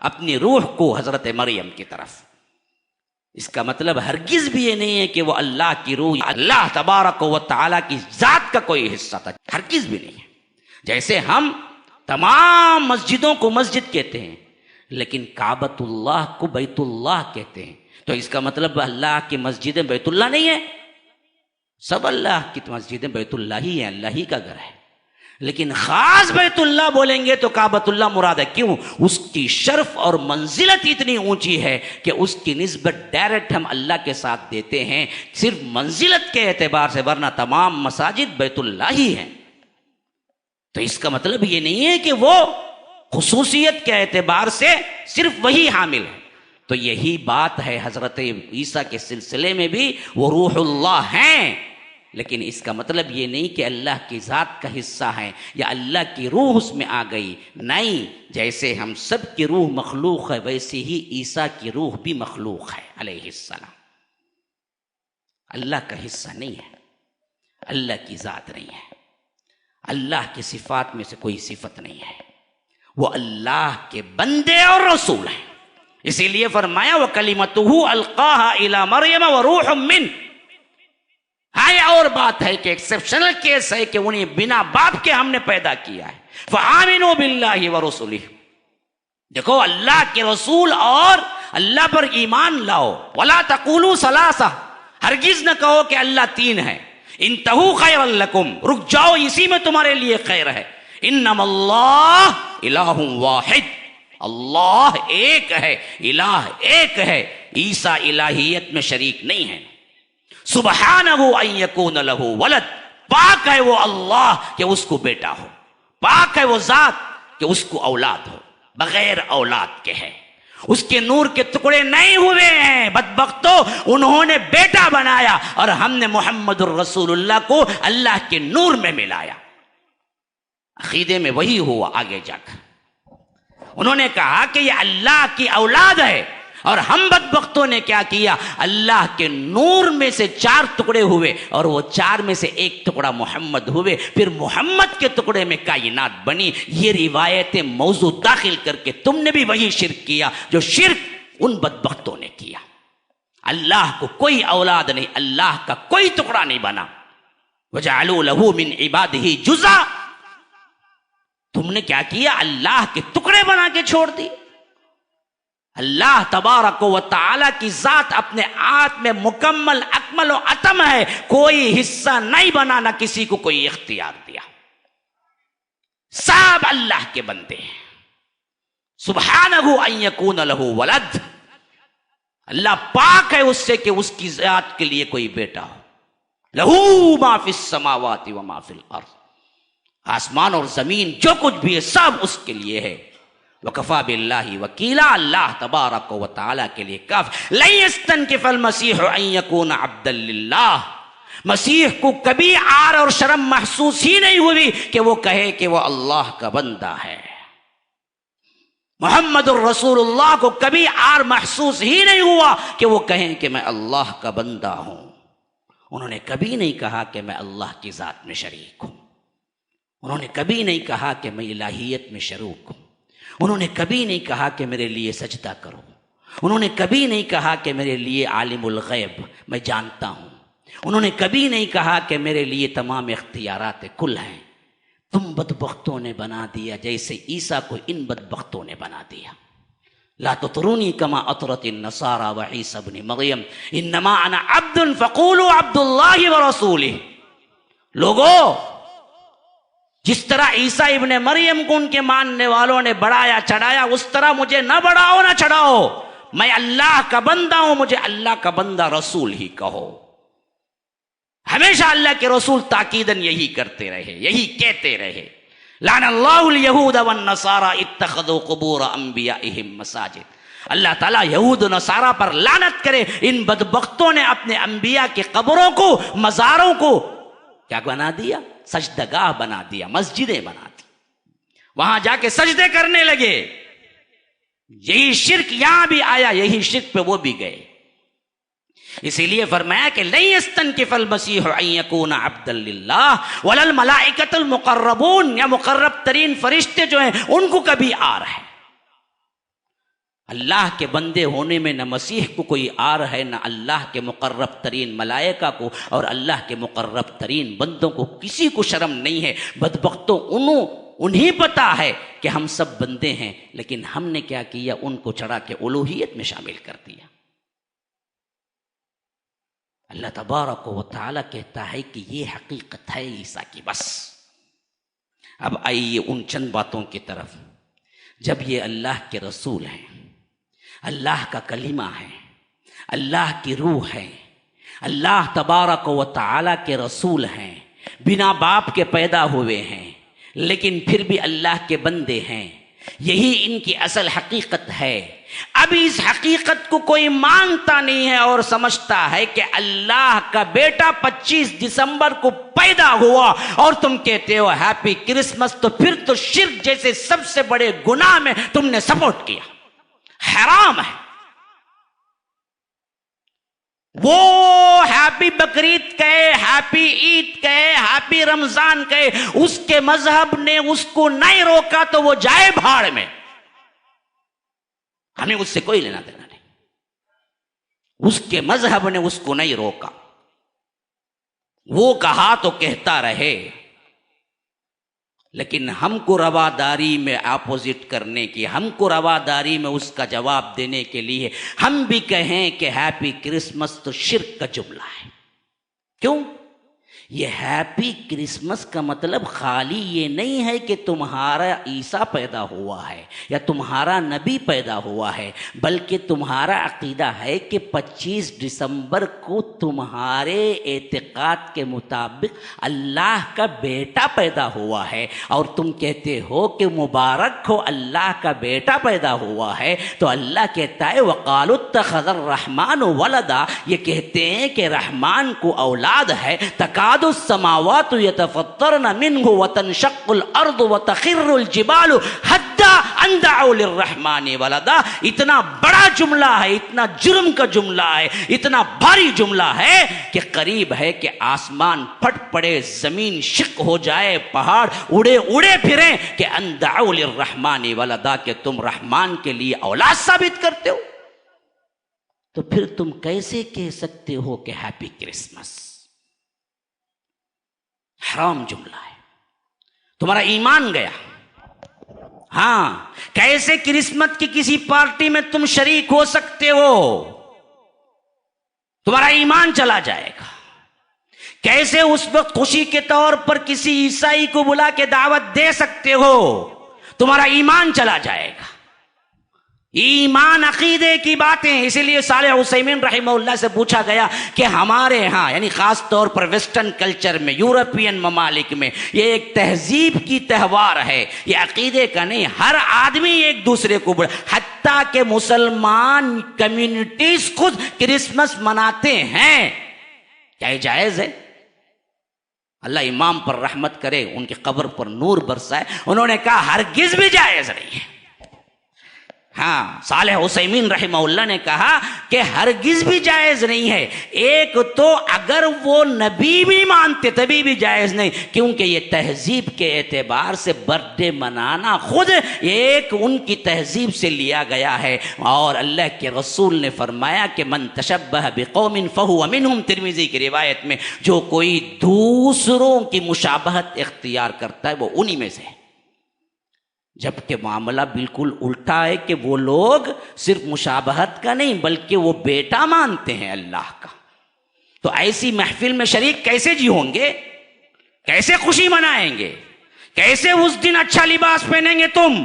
S2: اپنی روح کو حضرت مریم کی طرف. اس کا مطلب ہرگز بھی یہ نہیں ہے کہ وہ اللہ کی روح اللہ تبارک و تعالیٰ کی ذات کا کوئی حصہ تھا، ہرگز بھی نہیں ہے. جیسے ہم تمام مسجدوں کو مسجد کہتے ہیں لیکن کعبۃ اللہ کو بیت اللہ کہتے ہیں، تو اس کا مطلب اللہ کی مسجدیں بیت اللہ نہیں ہے. سب اللہ کی مسجدیں بیت اللہ ہی ہیں، اللہ ہی کا گھر ہے. لیکن خاص بیت اللہ بولیں گے تو کعبۃ اللہ مراد ہے. کیوں؟ اس کی شرف اور منزلت اتنی اونچی ہے کہ اس کی نسبت ڈائریکٹ ہم اللہ کے ساتھ دیتے ہیں صرف منزلت کے اعتبار سے، ورنہ تمام مساجد بیت اللہ ہی ہیں. تو اس کا مطلب یہ نہیں ہے کہ وہ خصوصیت کے اعتبار سے صرف وہی حامل ہے. تو یہی بات ہے حضرت عیسیٰ کے سلسلے میں بھی، وہ روح اللہ ہیں لیکن اس کا مطلب یہ نہیں کہ اللہ کی ذات کا حصہ ہے یا اللہ کی روح اس میں آ گئی. نہیں، جیسے ہم سب کی روح مخلوق ہے ویسے ہی عیسیٰ کی روح بھی مخلوق ہے علیہ السلام. اللہ کا حصہ نہیں ہے، اللہ کی ذات نہیں ہے، اللہ کی صفات میں سے کوئی صفت نہیں ہے. وہ اللہ کے بندے اور رسول ہیں. اسی لیے فرمایا وَكَلِمَتُهُ أَلْقَاهَا إِلَى مَرْيَمَ وَرُوحٌ مِّنْهُ. ہاں یہ اور بات ہے کہ ایکسیپشنل کیس ہے کہ انہیں بنا باپ کے ہم نے پیدا کیا ہے. فآمنوا باللہ ورسولہ. دیکھو اللہ کے رسول اور اللہ پر ایمان لاؤ. ولا تقولوا ثلاثہ، ہرگز نہ کہو کہ اللہ 3 ہے. انتہوا خیر لکم، رک جاؤ اسی میں تمہارے لیے خیر ہے. انما اللہ الہ واحد، اللہ ایک ہے، الہ ایک ہے. عیسیٰ الہیت میں شریک نہیں ہے. سبحانہ ان یکون لہ ولد، پاک ہے وہ اللہ کہ اس کو بیٹا ہو، پاک ہے وہ ذات کہ اس کو اولاد ہو، بغیر اولاد کے ہے. اس کے نور کے ٹکڑے نہیں ہوئے ہیں بدبختو، انہوں نے بیٹا بنایا اور ہم نے محمد الرسول اللہ کو اللہ کے نور میں ملایا. عقیدے میں وہی ہوا آگے جا کر. انہوں نے کہا کہ یہ اللہ کی اولاد ہے، اور ہم بدبختوں نے کیا کیا، اللہ کے نور میں سے 4 ٹکڑے ہوئے، اور وہ 4 میں سے 1 ٹکڑا محمد ہوئے، پھر محمد کے ٹکڑے میں کائنات بنی۔ یہ روایتیں موضوع داخل کر کے تم نے بھی وہی شرک کیا جو شرک ان بدبختوں نے کیا۔ اللہ کو کوئی اولاد نہیں، اللہ کا کوئی ٹکڑا نہیں بنا۔ وَجَعَلُوا لَهُ مِنْ عِبَادِهِ جُزْءًا، تم نے کیا کیا، اللہ کے ٹکڑے بنا کے چھوڑ دی۔ اللہ تبارک و تعالی کی ذات اپنے آپ میں مکمل اکمل و اتم ہے، کوئی حصہ نہیں بنا، نہ کسی کو کوئی اختیار دیا، سب اللہ کے بندے ہیں۔ سبحانہ ان یکون لہ ولد، اللہ پاک ہے اس سے کہ اس کی ذات کے لیے کوئی بیٹا ہو۔ لہو ما فی السماوات و ما فی الارض، آسمان اور زمین جو کچھ بھی ہے سب اس کے لیے ہے۔ وکفا باللہ وکیلا، اللہ تبارک و تعالی کے لیے کافی۔ لن یستنکف المسیح ان یکون عبدا للہ، مسیح کو کبھی عار اور شرم محسوس ہی نہیں ہوئی کہ وہ کہے کہ وہ اللہ کا بندہ ہے۔ محمد الرسول اللہ کو کبھی عار محسوس ہی نہیں ہوا کہ وہ کہیں کہ میں اللہ کا بندہ ہوں۔ انہوں نے کبھی نہیں کہا کہ میں اللہ کی ذات میں شریک ہوں، انہوں نے کبھی نہیں کہا کہ میں الہیت میں شریک ہوں، انہوں نے کبھی نہیں کہا کہ میرے لیے سجدہ کرو، انہوں نے کبھی نہیں کہا کہ میرے لیے عالم الغیب میں جانتا ہوں، انہوں نے کبھی نہیں کہا کہ میرے لیے تمام اختیارات کل ہیں۔ تم بدبختوں نے بنا دیا جیسے عیسیٰ کو ان بدبختوں نے بنا دیا۔ لا تطرونی کما اطرت النصارى وعیسی ابن مریم انما انا عبد فقولوا عبد اللہ ورسولہ۔ لوگو، جس طرح عیسیٰ ابن مریم کو ان کے ماننے والوں نے بڑھایا چڑھایا، اس طرح مجھے نہ بڑھاؤ نہ چڑھاؤ، میں اللہ کا بندہ ہوں، مجھے اللہ کا بندہ رسول ہی کہو۔ ہمیشہ اللہ کے رسول تاکیداً یہی کرتے رہے، یہی کہتے رہے۔ لعن اللہ الیہود والنصارى اتخذوا قبور انبیائہم مساجد، اللہ تعالیٰ یہود و نصارہ پر لعنت کرے، ان بدبختوں نے اپنے انبیاء کی قبروں کو، مزاروں کو کیا بنا دیا، سجدگاہ بنا دیا، مسجدیں بنا دی، وہاں جا کے سجدے کرنے لگے۔ یہی شرک یہاں بھی آیا، یہی شرک پہ وہ بھی گئے۔ اسی لیے فرمایا کہ لن یستنکف المسیح ان یکون عبدا للہ ولا الملائکۃ المقربون، یا مقرب ترین فرشتے جو ہیں ان کو کبھی آر ہے۔ اللہ کے بندے ہونے میں نہ مسیح کو کوئی آر ہے، نہ اللہ کے مقرب ترین ملائکہ کو اور اللہ کے مقرب ترین بندوں کو کسی کو شرم نہیں ہے۔ بدبختوں انہیں پتا ہے کہ ہم سب بندے ہیں، لیکن ہم نے کیا کیا، ان کو چڑھا کے الوہیت میں شامل کر دیا۔ اللہ تبارک و تعالیٰ کہتا ہے کہ یہ حقیقت ہے عیسیٰ کی۔ بس اب آئیے ان چند باتوں کی طرف۔ جب یہ اللہ کے رسول ہیں، اللہ کا کلمہ ہے، اللہ کی روح ہے، اللہ تبارک و تعالیٰ کے رسول ہیں، بنا باپ کے پیدا ہوئے ہیں، لیکن پھر بھی اللہ کے بندے ہیں، یہی ان کی اصل حقیقت ہے۔ اب اس حقیقت کو کوئی مانتا نہیں ہے اور سمجھتا ہے کہ اللہ کا بیٹا 25 دسمبر کو پیدا ہوا اور تم کہتے ہو ہیپی کرسمس، تو پھر تو شرک جیسے سب سے بڑے گناہ میں تم نے سپورٹ کیا، حرام ہے۔ وہ ہیپی بقرعید کہے، ہیپی عید کہے، ہیپی رمضان کہے، اس کے مذہب نے اس کو نہیں روکا تو وہ جائے بھاڑ میں، ہمیں اس سے کوئی لینا دینا نہیں۔ اس کے مذہب نے اس کو نہیں روکا، وہ کہا تو کہتا رہے، لیکن ہم کو رواداری میں اپوزٹ کرنے کی، ہم کو رواداری میں اس کا جواب دینے کے لیے ہم بھی کہیں کہ ہیپی کرسمس تو شرک کا جملہ ہے۔ کیوں؟ یہ ہیپی کرسمس کا مطلب خالی یہ نہیں ہے کہ تمہارا عیسیٰ پیدا ہوا ہے یا تمہارا نبی پیدا ہوا ہے، بلکہ تمہارا عقیدہ ہے کہ 25 دسمبر کو تمہارے اعتقاد کے مطابق اللہ کا بیٹا پیدا ہوا ہے، اور تم کہتے ہو کہ مبارک ہو اللہ کا بیٹا پیدا ہوا ہے۔ تو اللہ کہتا ہے وَقَالُوا اتَّخَذَ الرَّحْمَنُ وَلَدًا، یہ کہتے ہیں کہ رحمان کو اولاد ہے۔ تکاد تکاد السماوات یتفطرن منہ وتنشق الارض وتخر الجبال حتی ان دعوا للرحمن ولدا. اتنا بڑا جملہ ہے، اتنا جرم کا جملہ ہے، اتنا بھاری جملہ ہے کہ قریب ہے کہ آسمان پھٹ پڑے، زمین شق ہو جائے، پہاڑ اڑے اڑے پھریں کہ ان دعوا للرحمن ولدا، کہ تم رحمان کے لیے اولاد ثابت کرتے ہو. تو پھر تم کیسے کہہ سکتے ہو کہ ہیپی کرسمس؟ حرام جملہ ہے، تمہارا ایمان گیا. ہاں، کیسے کرسمس کی کسی پارٹی میں تم شریک ہو سکتے ہو؟ تمہارا ایمان چلا جائے گا. کیسے اس وقت خوشی کے طور پر کسی عیسائی کو بلا کے دعوت دے سکتے ہو؟ تمہارا ایمان چلا جائے گا. ایمان عقیدے کی باتیں. اسی لیے صالح عثیمین رحمہ اللہ سے پوچھا گیا کہ ہمارے ہاں، یعنی خاص طور پر ویسٹرن کلچر میں، یورپین ممالک میں، یہ ایک تہذیب کی تہوار ہے، یہ عقیدے کا نہیں. ہر آدمی ایک دوسرے کو حتیٰ کہ مسلمان کمیونٹیز خود کرسمس مناتے ہیں. کیا یہ جائز ہے؟ اللہ امام پر رحمت کرے، ان کی قبر پر نور برسائے. انہوں نے کہا ہرگز بھی جائز نہیں ہے. ہاں، صالح عثیمین رحمہ اللہ نے کہا کہ ہرگز بھی جائز نہیں ہے. ایک تو اگر وہ نبی بھی مانتے تبھی بھی جائز نہیں، کیونکہ یہ تہذیب کے اعتبار سے برتھ ڈے منانا خود ایک ان کی تہذیب سے لیا گیا ہے. اور اللہ کے رسول نے فرمایا کہ من تشبہ بقوم فہو منہم، ترمذی کی روایت میں، جو کوئی دوسروں کی مشابہت اختیار کرتا ہے وہ انہی میں سے ہے. جبکہ معاملہ بالکل الٹا ہے کہ وہ لوگ صرف مشابہت کا نہیں بلکہ وہ بیٹا مانتے ہیں اللہ کا. تو ایسی محفل میں شریک کیسے جی ہوں گے؟ کیسے خوشی منائیں گے؟ کیسے اس دن اچھا لباس پہنیں گے تم؟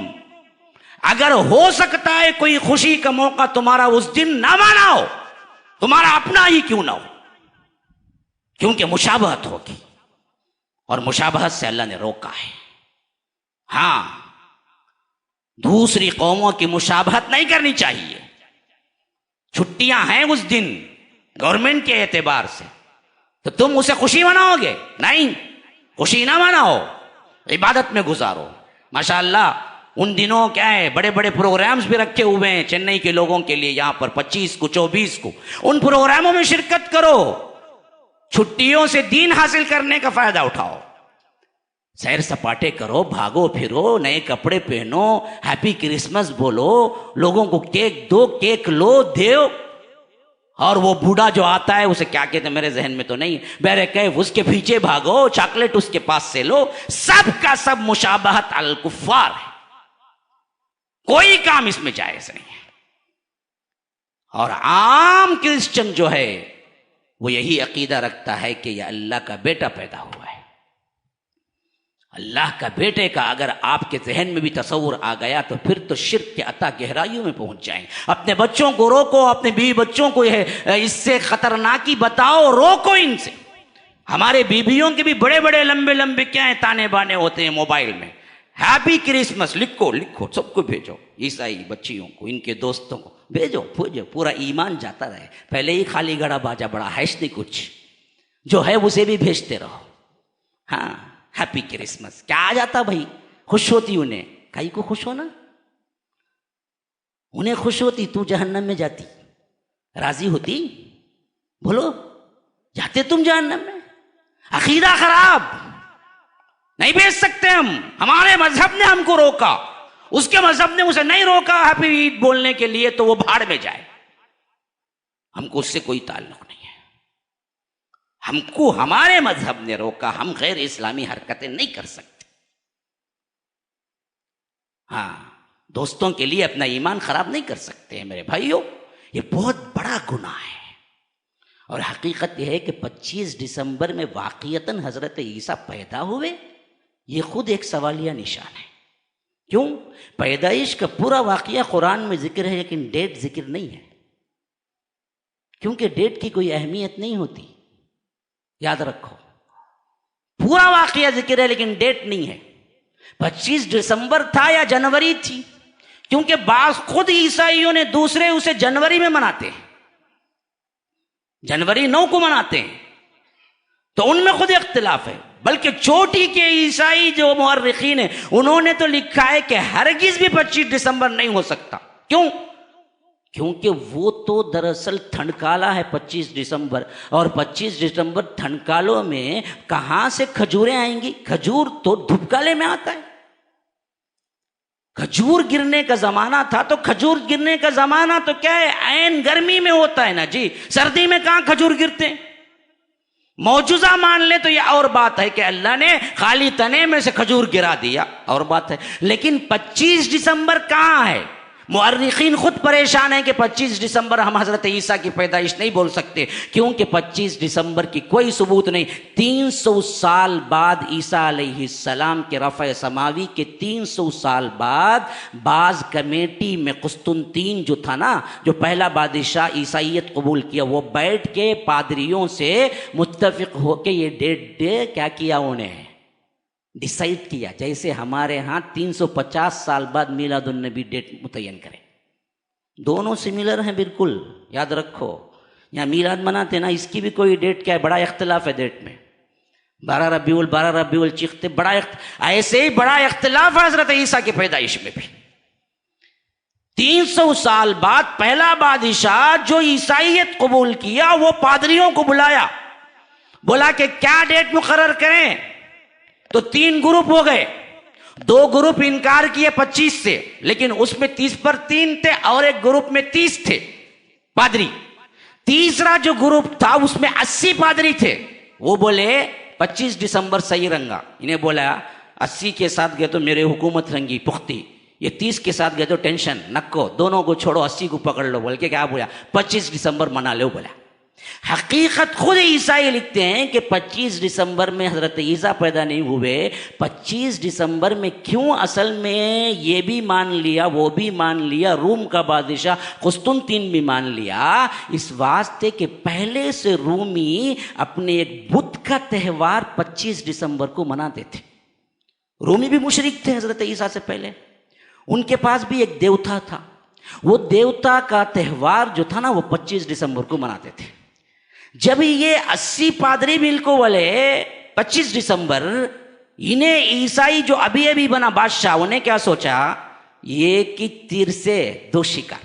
S2: اگر ہو سکتا ہے کوئی خوشی کا موقع تمہارا اس دن نہ مناؤ، تمہارا اپنا ہی کیوں نہ ہو، کیونکہ مشابہت ہوگی، اور مشابہت سے اللہ نے روکا ہے. ہاں، دوسری قوموں کی مشابہت نہیں کرنی چاہیے. چھٹیاں ہیں اس دن گورنمنٹ کے اعتبار سے، تو تم اسے خوشی مناؤ گے؟ نہیں، خوشی نہ مناؤ، عبادت میں گزارو. ماشاءاللہ ان دنوں کیا ہے، بڑے بڑے پروگرامز بھی رکھے ہوئے ہیں چنئی کے لوگوں کے لیے، یہاں پر 25 کو 24 کو. ان پروگراموں میں شرکت کرو، چھٹیوں سے دین حاصل کرنے کا فائدہ اٹھاؤ. سیر سپاٹے کرو، بھاگو پھرو، نئے کپڑے پہنو، ہیپی کرسمس بولو، لوگوں کو کیک دو، کیک لو دیو. اور وہ بوڑھا جو آتا ہے اسے کیا کہتے ہیں میرے ذہن میں تو نہیں، بہرکیف اس کے پیچھے بھاگو، چاکلیٹ اس کے پاس سے لو. سب کا سب مشابہت الکفار ہے، کوئی کام اس میں جائز نہیں ہے. اور عام کرسچن جو ہے وہ یہی عقیدہ رکھتا ہے کہ یہ اللہ کا بیٹا پیدا ہوا ہے. اللہ کا بیٹے کا اگر آپ کے ذہن میں بھی تصور آ گیا تو پھر تو شرک کے عطا گہرائیوں میں پہنچ جائیں. اپنے بچوں کو روکو، اپنے بیوی بچوں کو اس سے خطرناکی بتاؤ، روکو ان سے. ہمارے بیویوں کے بھی بڑے بڑے لمبے لمبے کیا ہیں تانے بانے ہوتے ہیں موبائل میں. ہیپی کرسمس لکھو لکھو، سب کو بھیجو، عیسائی بچیوں کو، ان کے دوستوں کو بھیجو، پورا ایمان جاتا رہے. پہلے ہی خالی گڑا باجا بڑا ہے نہیں کچھ، جو ہے اسے بھی بھیجتے رہو. ہاں، ہیپی کرسمس کیا آ جاتا بھائی، خوش ہوتی انہیں. کئی کو خوش ہونا، انہیں خوش ہوتی، تو جہنم میں جاتی. راضی ہوتی؟ بولو، جاتے تم جہنم میں. عقیدہ خراب، نہیں بھیج سکتے ہم. ہمارے مذہب نے ہم کو روکا، اس کے مذہب نے اسے نہیں روکا ہیپی عید بولنے کے لیے، تو وہ بھاڑ میں جائے. ہم کو اس سے کوئی تعلق نہیں. ہم کو ہمارے مذہب نے روکا، ہم غیر اسلامی حرکتیں نہیں کر سکتے. ہاں، دوستوں کے لیے اپنا ایمان خراب نہیں کر سکتے ہیں میرے بھائیوں. یہ بہت بڑا گناہ ہے. اور حقیقت یہ ہے کہ 25 دسمبر میں واقعتاً حضرت عیسیٰ پیدا ہوئے، یہ خود ایک سوالیہ نشان ہے. کیوں؟ پیدائش کا پورا واقعہ قرآن میں ذکر ہے لیکن ڈیٹ ذکر نہیں ہے، کیونکہ ڈیٹ کی کوئی اہمیت نہیں ہوتی. یاد رکھو، پورا واقعہ ذکر ہے لیکن ڈیٹ نہیں ہے. 25 دسمبر تھا یا جنوری تھی، کیونکہ بعض خود عیسائیوں نے دوسرے اسے جنوری میں مناتے ہیں، جنوری 9 کو مناتے ہیں. تو ان میں خود اختلاف ہے. بلکہ چوٹی کے عیسائی جو مورخین ہیں انہوں نے تو لکھا ہے کہ ہرگز بھی 25 دسمبر نہیں ہو سکتا. کیوں؟ کیونکہ وہ تو دراصل ٹھنڈکالا ہے 25 دسمبر، اور 25 دسمبر ٹھنڈکالوں میں کہاں سے کھجوریں آئیں گی؟ کھجور تو دھوپکالے میں آتا ہے. کھجور گرنے کا زمانہ تھا تو کھجور گرنے کا زمانہ تو کیا ہے، عین گرمی میں ہوتا ہے نا جی. سردی میں کہاں کھجور گرتے ہیں؟ معجزہ مان لے تو یہ اور بات ہے کہ اللہ نے خالی تنے میں سے کھجور گرا دیا، اور بات ہے. لیکن 25 دسمبر کہاں ہے؟ مورخین خود پریشان ہیں کہ 25 دسمبر ہم حضرت عیسیٰ کی پیدائش نہیں بول سکتے، کیونکہ 25 دسمبر کی کوئی ثبوت نہیں. 300 سال بعد عیسیٰ علیہ السلام کے رفع سماوی کے 300 سال بعد بعض کمیٹی میں قسطنطین جو تھا نا، جو پہلا بادشاہ عیسائیت قبول کیا، وہ بیٹھ کے پادریوں سے متفق ہو کے یہ ڈیٹ کیا کیا انہیں ڈیسائیڈ کیا. جیسے ہمارے ہاں 350 سال بعد میلاد النبی ڈیٹ متعین کریں. دونوں سملر ہیں بالکل، یاد رکھو. یہاں میلاد مناتے نا، اس کی بھی کوئی ڈیٹ کیا ہے، بڑا اختلاف ہے ڈیٹ میں. 12 ربیع الچیختے بڑا ایسے ہی بڑا اختلاف ہے حضرت عیسیٰ کی پیدائش میں بھی. 300 سال بعد پہلا بادشاہ جو عیسائیت قبول کیا وہ پادریوں کو بلایا، بولا کہ کیا ڈیٹ مقرر کریں. تو 3 گروپ ہو گئے. 2 گروپ انکار کیے 25 سے، لیکن اس میں 30 پر 3 تھے، اور ایک گروپ میں 30 تھے پادری. تیسرا جو گروپ تھا اس میں 80 پادری تھے، وہ بولے 25 دسمبر صحیح رنگا. انہیں بولا 80 کے ساتھ گئے تو میرے حکومت رنگی پختی، یہ 30 کے ساتھ گئے تو ٹینشن نکو، دونوں کو چھوڑو 80 کو پکڑ لو. بول کے کیا بولا 25 دسمبر منا لو بولا. حقیقت خود عیسائی لکھتے ہیں کہ 25 دسمبر میں حضرت عیسیٰ پیدا نہیں ہوئے. 25 دسمبر میں کیوں؟ اصل میں یہ بھی مان لیا، وہ بھی مان لیا، روم کا بادشاہ قسطنطین بھی مان لیا، اس واسطے کہ پہلے سے رومی اپنے ایک بت کا تہوار 25 دسمبر کو مناتے تھے. رومی بھی مشرک تھے حضرت عیسیٰ سے پہلے، ان کے پاس بھی ایک دیوتا تھا. وہ دیوتا کا تہوار جو تھا نا وہ 25 دسمبر کو مناتے تھے. جب یہ 80 پادری مل کو بولے 25 دسمبر، انہیں عیسائی جو ابھی ابھی بنا بادشاہ، انہیں کیا سوچا، یہ کہ تیر سے 2 شکار.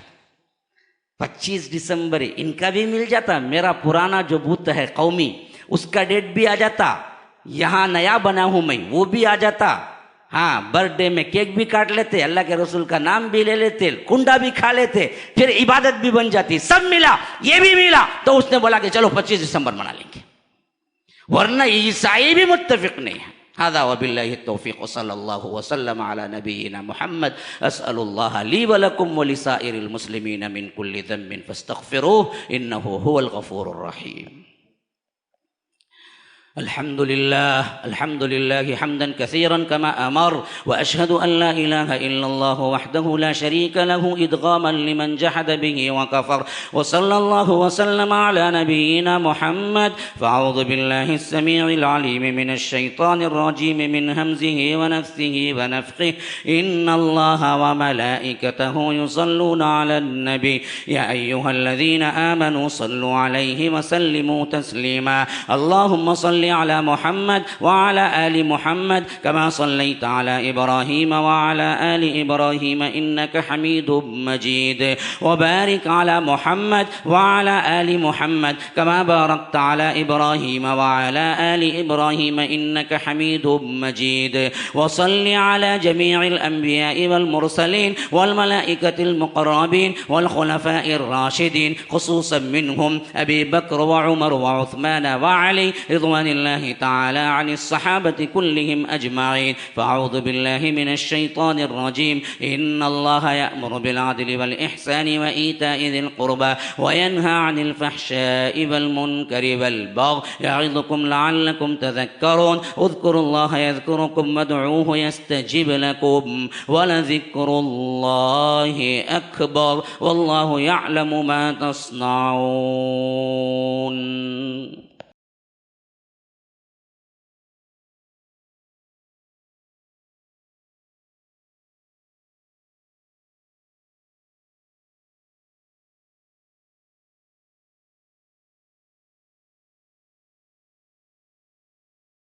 S2: 25 دسمبر ان کا بھی مل جاتا، میرا پرانا جو بت ہے قومی اس کا ڈیٹ بھی آ جاتا، یہاں نیا بنا ہوں میں وہ بھی آ جاتا. ہاں، برتھ ڈے میں کیک بھی کاٹ لیتے، اللہ کے رسول کا نام بھی لے لیتے، کنڈا بھی کھا لیتے، پھر عبادت بھی بن جاتی. سب ملا، یہ بھی ملا. تو اس نے بولا کہ چلو 25 دسمبر منا لیں گے. ورنہ عیسائی بھی متفق نہیں ہے. هذا وبالله التوفيق وصلى الله وسلم على نبينا محمد. اسال الله لي ولكم ولسائر المسلمين من كل ذنب فاستغفروه انه هو الغفور الرحيم. الحمد لله حمدا كثيرا كما أمر، وأشهد أن لا إله إلا الله وحده لا شريك له إدغاما لمن جحد به وكفر، وصلى الله وسلم على نبينا محمد. فأعوذ بالله السميع العليم من الشيطان الرجيم من همزه ونفثه ونفخه. إن الله وملائكته يصلون على النبي يا أيها الذين آمنوا صلوا عليه وسلموا تسليما. اللهم صل على محمد وعلى آل محمد كما صليت على إبراهيم وعلى آل إبراهيم إنك حميد مجيد. وبارك على محمد وعلى آل محمد كما باركت على إبراهيم وعلى آل إبراهيم إنك حميد مجيد. وصل على جميع الأنبياء والمرسلين والملائكة المقربين والخلفاء الراشدين، خصوصا منهم أبي بكر وعمر وعثمان وعلي رضوان الله تعالى عن الصحابة كلهم أجمعين. فأعوذ بالله من الشيطان الرجيم. إن الله يأمر بالعدل والإحسان وإيتاء ذي القربى وينهى عن الفحشاء والمنكر والبغي يعظكم لعلكم تذكرون. اذكروا الله يذكركم وادعوه يستجب لكم ولذكر الله أكبر والله يعلم ما تصنعون.